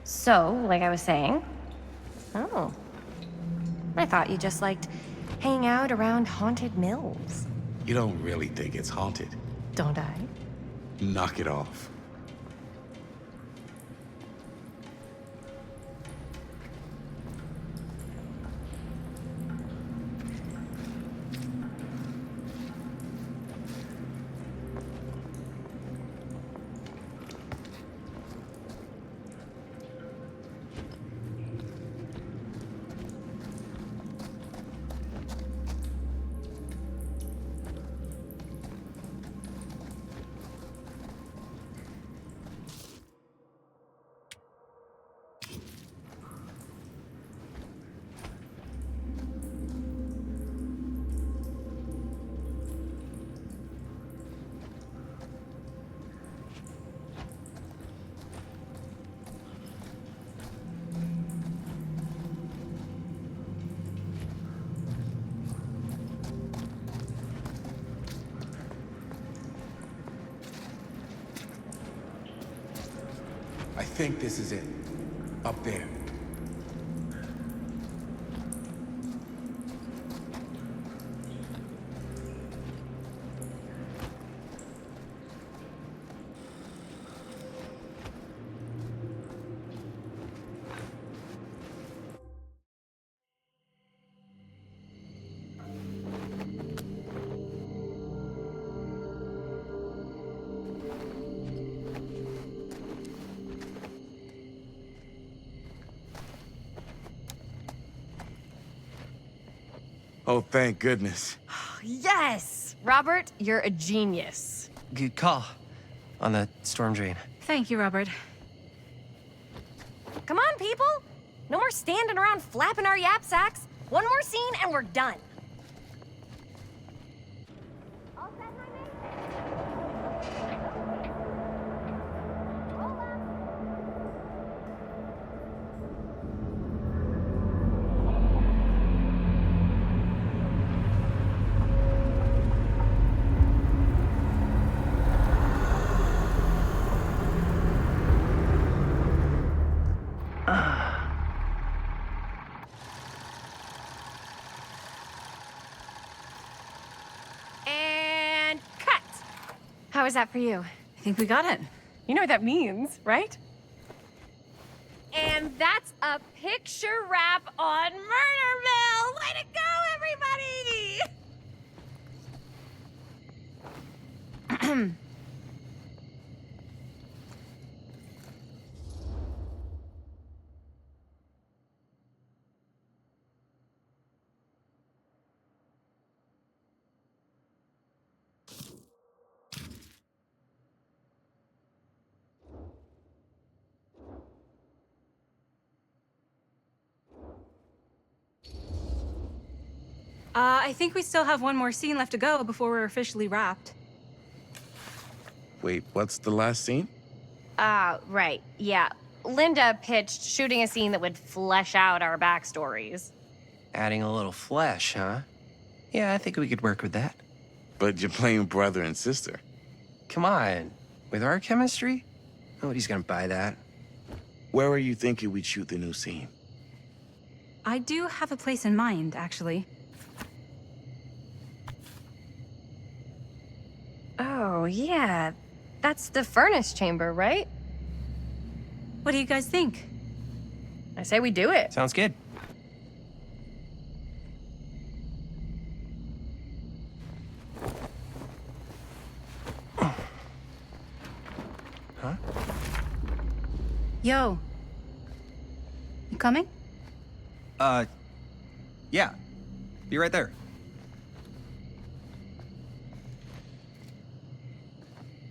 So, like I was saying... Oh. I thought you just liked hanging out around haunted mills. You don't really think it's haunted. Don't I? Knock it off. think this is it. Up there. Oh, thank goodness. Yes! Robert, you're a genius. Good call on the storm drain. Thank you, Robert. Come on, people! No more standing around flapping our yap sacks. One more scene and we're done. And cut! How was that for you? I think we got it. You know what that means, right? And that's a picture wrap on Murder Mill! Way to go, everybody! I think we still have one more scene left to go before we're officially wrapped. Wait, what's the last scene? Right, yeah. Linda pitched shooting a scene that would flesh out our backstories. Adding a little flesh, huh? Yeah, I think we could work with that. But you're playing brother and sister. Come on. With our chemistry? Nobody's gonna buy that. Where are you thinking we'd shoot the new scene? I do have a place in mind, actually. Oh, yeah. That's the furnace chamber, right? What do you guys think? I say we do it. Sounds good. Huh? Yo. You coming? Yeah. Be right there.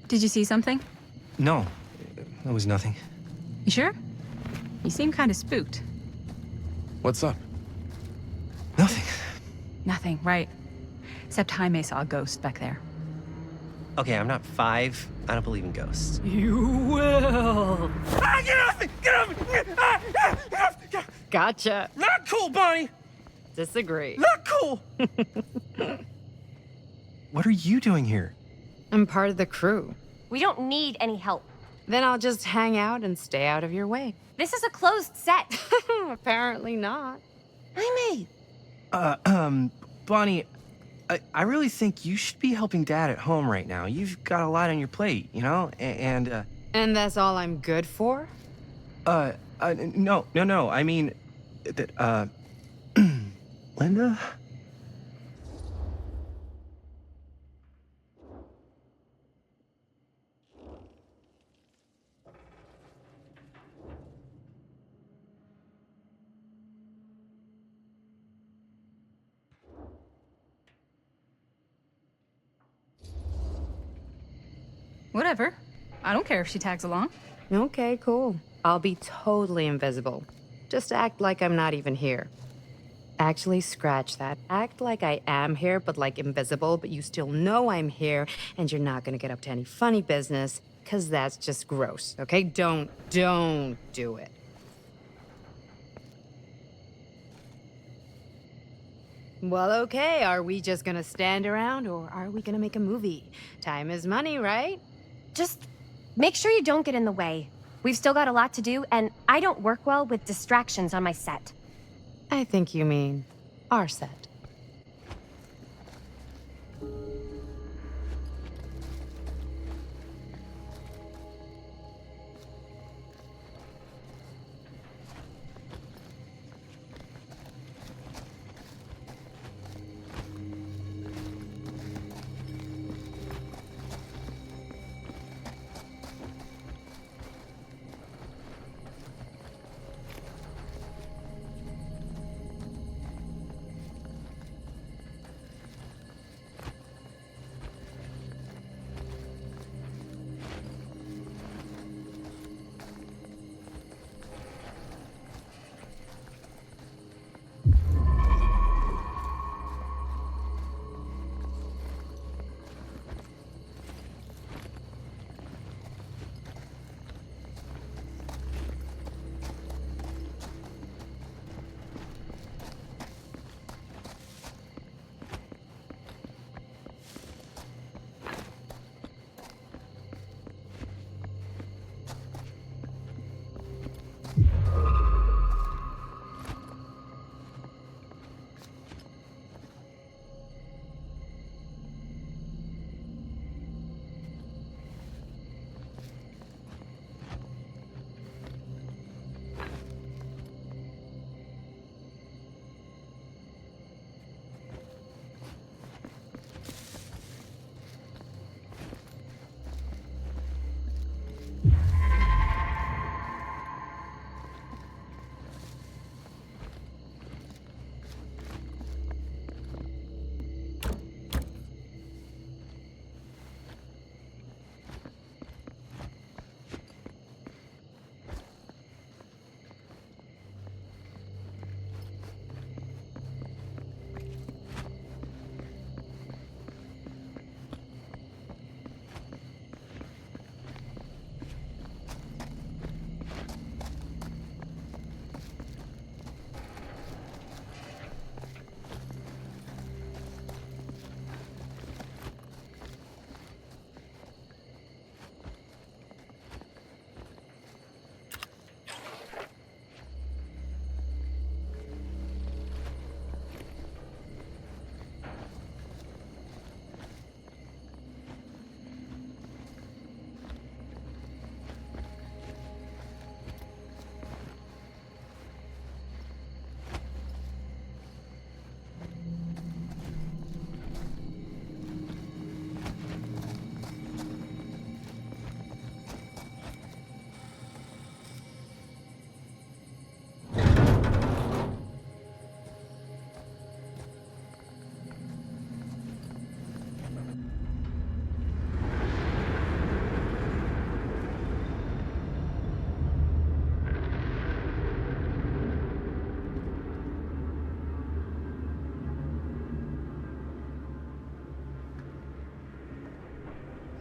Did you see something? No, that was nothing. You sure? You seem kind of spooked. What's up? Nothing. Nothing, right. Except Jaime saw a ghost back there. Okay, I'm not 5. I don't believe in ghosts. You will! Ah, get off me! Get off me! Ah, ah, get off! Get off. Gotcha. Not cool, Bonnie! Disagree. Not cool! What are you doing here? I'm part of the crew. We don't need any help. Then I'll just hang out and stay out of your way. This is a closed set. Apparently not. Jaime! Bonnie, I really think you should be helping Dad at home right now. You've got a lot on your plate, you know? And that's all I'm good for? no. I mean, Linda? Whatever. I don't care if she tags along. Okay, cool. I'll be totally invisible. Just act like I'm not even here. Actually, scratch that. Act like I am here, but like invisible, but you still know I'm here, and you're not gonna get up to any funny business, because that's just gross, okay? Don't do it. Well, okay, are we just gonna stand around, or are we gonna make a movie? Time is money, right? Just make sure you don't get in the way. We've still got a lot to do, and I don't work well with distractions on my set. I think you mean our set.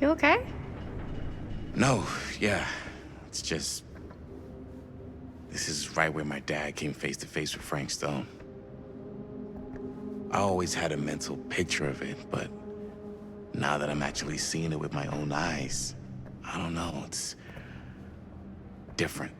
You okay? No, yeah. It's just... This is right where my dad came face to face with Frank Stone. I always had a mental picture of it, but now that I'm actually seeing it with my own eyes, I don't know, it's different.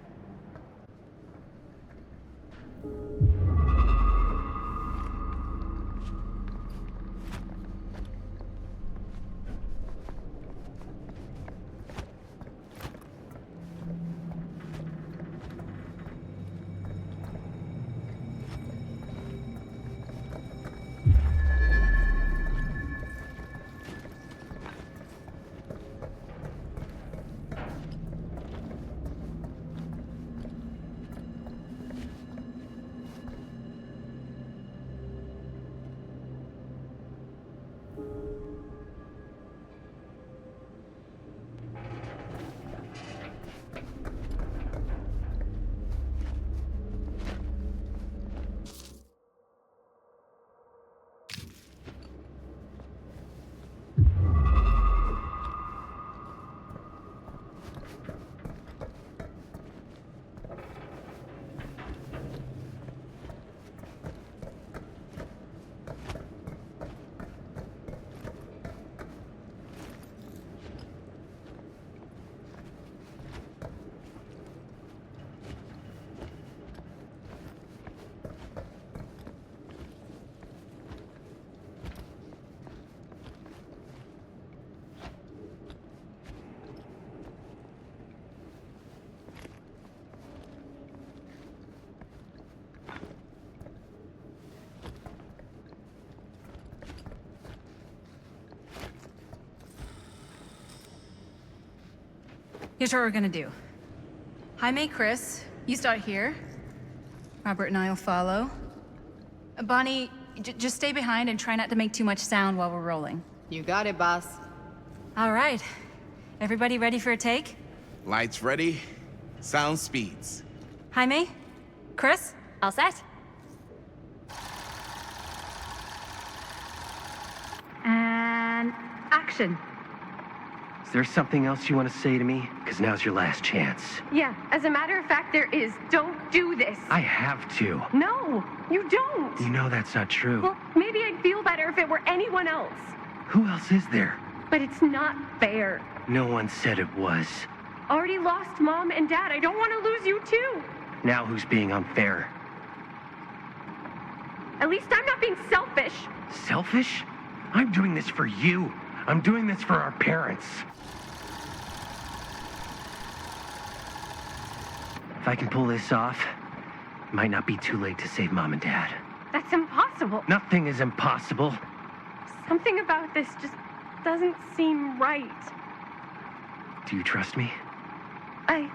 Here's what we're gonna do. Jaime, Chris, you start here. Robert and I will follow. Bonnie, just stay behind and try not to make too much sound while we're rolling. You got it, boss. All right. Everybody ready for a take? Lights ready, sound speeds. Jaime? Chris? All set? And action. Is there something else you want to say to me? Because now's your last chance. Yeah, as a matter of fact, there is. Don't do this. I have to. No, you don't. You know that's not true. Well, maybe I'd feel better if it were anyone else. Who else is there? But it's not fair. No one said it was. Already lost Mom and Dad. I don't want to lose you too. Now who's being unfair? At least I'm not being selfish. Selfish? I'm doing this for you. I'm doing this for our parents. If I can pull this off, it might not be too late to save Mom and Dad. That's impossible. Nothing is impossible. Something about this just doesn't seem right. Do you trust me? I...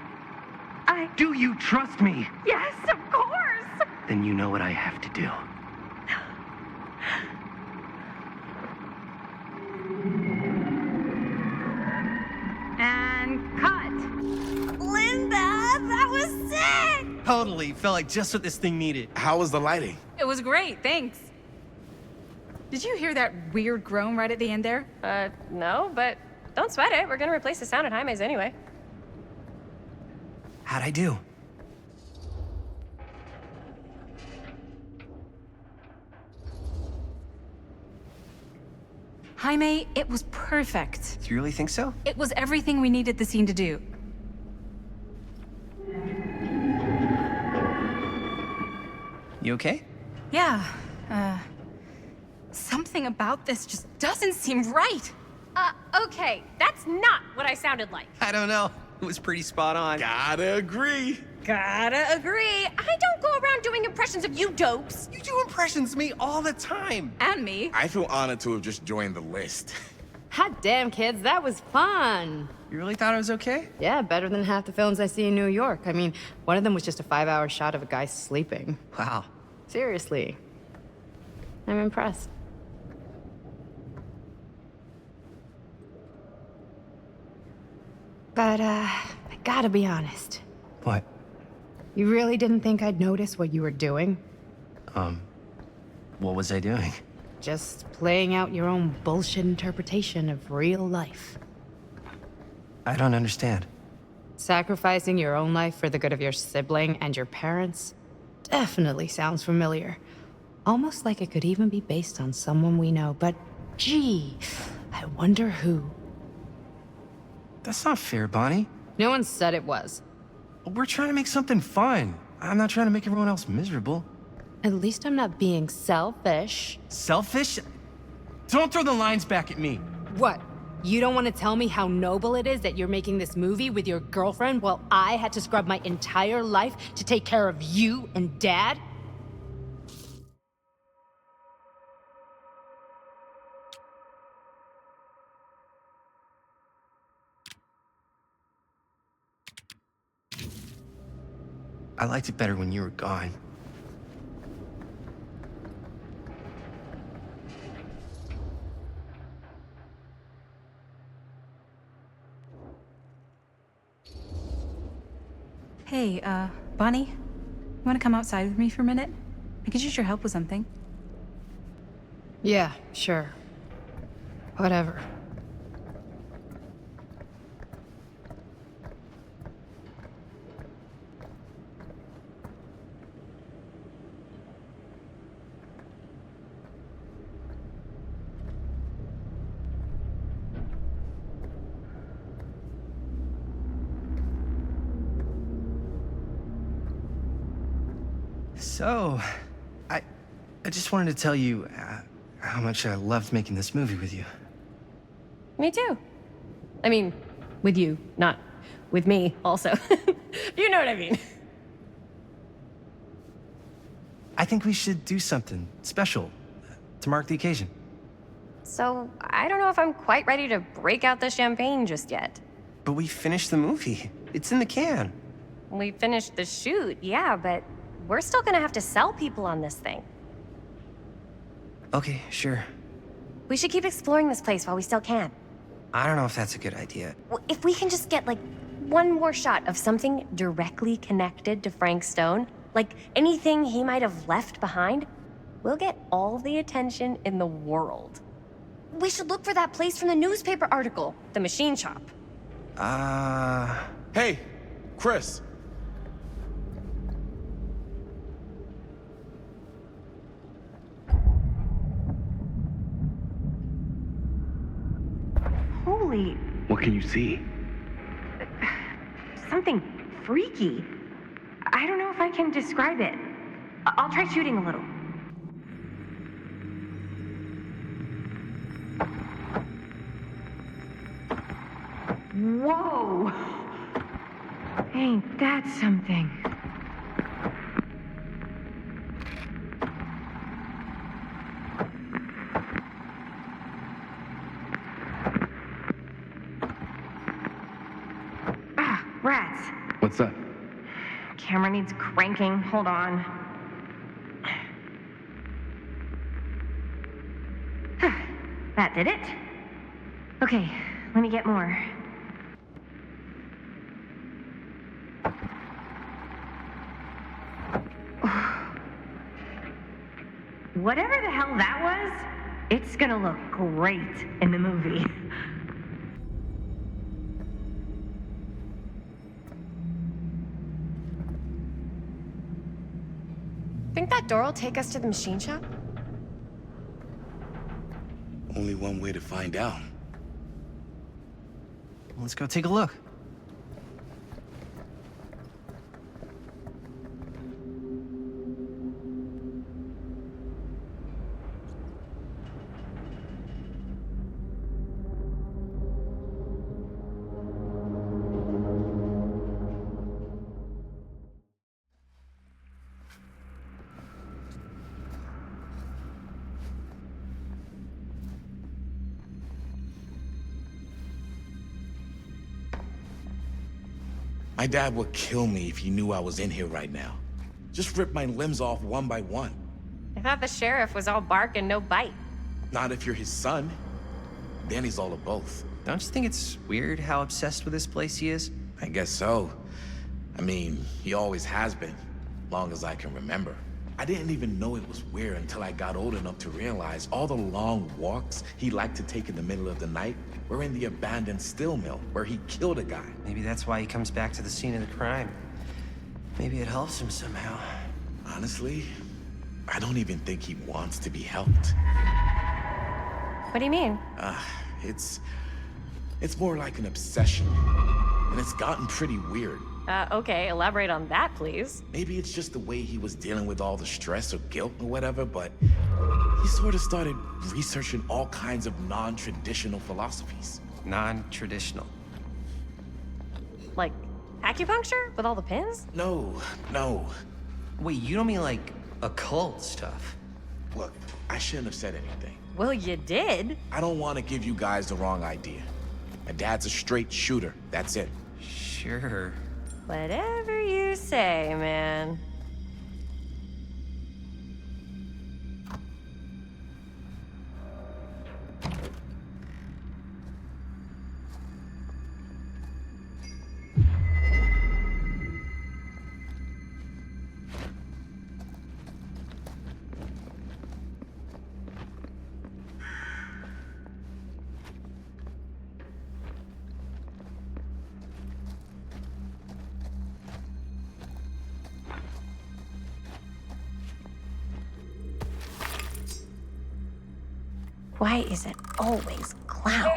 Do you trust me? Yes, of course! Then you know what I have to do. And cut. Linda, that was sick! Totally. Felt like just what this thing needed. How was the lighting? It was great, thanks. Did you hear that weird groan right at the end there? No, but don't sweat it. We're gonna replace the sound at Jaime's anyway. How'd I do? Jaime, it was perfect. Do you really think so? It was everything we needed the scene to do. You okay? Yeah, something about this just doesn't seem right. Okay, that's not what I sounded like. I don't know. It was pretty spot on. Gotta agree. Gotta agree. I don't go around doing impressions of you dopes. You do impressions of me all the time. And me. I feel honored to have just joined the list. Hot damn, kids, that was fun. You really thought it was okay? Yeah, better than half the films I see in New York. I mean, one of them was just a 5-hour shot of a guy sleeping. Wow. Seriously. I'm impressed. But, I gotta be honest. What? You really didn't think I'd notice what you were doing? What was I doing? Just playing out your own bullshit interpretation of real life. I don't understand. Sacrificing your own life for the good of your sibling and your parents definitely sounds familiar. Almost like it could even be based on someone we know, but gee, I wonder who. That's not fair, Bonnie. No one said it was. We're trying to make something fun. I'm not trying to make everyone else miserable. At least I'm not being selfish. Selfish? Don't throw the lines back at me. What? You don't want to tell me how noble it is that you're making this movie with your girlfriend while I had to scrub my entire life to take care of you and Dad? I liked it better when you were gone. Hey, Bonnie, you want to come outside with me for a minute? I could use your help with something. Yeah, sure. Whatever. So, I just wanted to tell you how much I loved making this movie with you. Me too. I mean, with you, not with me, also. You know what I mean. I think we should do something special to mark the occasion. So, I don't know if I'm quite ready to break out the champagne just yet. But we finished the movie. It's in the can. We finished the shoot, yeah, but we're still gonna have to sell people on this thing. Okay, sure. We should keep exploring this place while we still can. I don't know if that's a good idea. If we can just get, like, one more shot of something directly connected to Frank Stone, like anything he might have left behind, we'll get all the attention in the world. We should look for that place from the newspaper article, the machine shop. Hey, Chris. Holy, What can you see? something freaky. I don't know if I can describe it. I'll try shooting a little. Whoa! Ain't that something? Ah, rats. What's up? Camera needs cranking. Hold on. That did it? Okay, let me get more. Whatever the hell that was, it's gonna look great in the movie. Think that door will take us to the machine shop? Only one way to find out. Let's go take a look. My dad would kill me if he knew I was in here right now. Just rip my limbs off one by one. I thought the sheriff was all bark and no bite. Not if you're his son. Danny's all of both. Don't you think it's weird how obsessed with this place he is? I guess so. I mean, he always has been, long as I can remember. I didn't even know it was weird until I got old enough to realize all the long walks he liked to take in the middle of the night were in the abandoned steel mill where he killed a guy. Maybe that's why he comes back to the scene of the crime. Maybe it helps him somehow. Honestly, I don't even think he wants to be helped. What do you mean? It's more like an obsession. And it's gotten pretty weird. Okay, elaborate on that, please. Maybe it's just the way he was dealing with all the stress or guilt or whatever, but he sort of started researching all kinds of non-traditional philosophies. Non-traditional. Like acupuncture with all the pins? No. Wait, you don't mean like occult stuff? Look, I shouldn't have said anything. Well, you did. I don't want to give you guys the wrong idea. My dad's a straight shooter, that's it. Sure. Whatever you say, man. Why is it always clowns?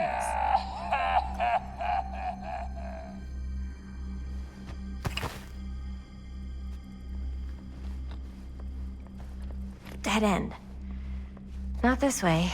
Dead end. Not this way.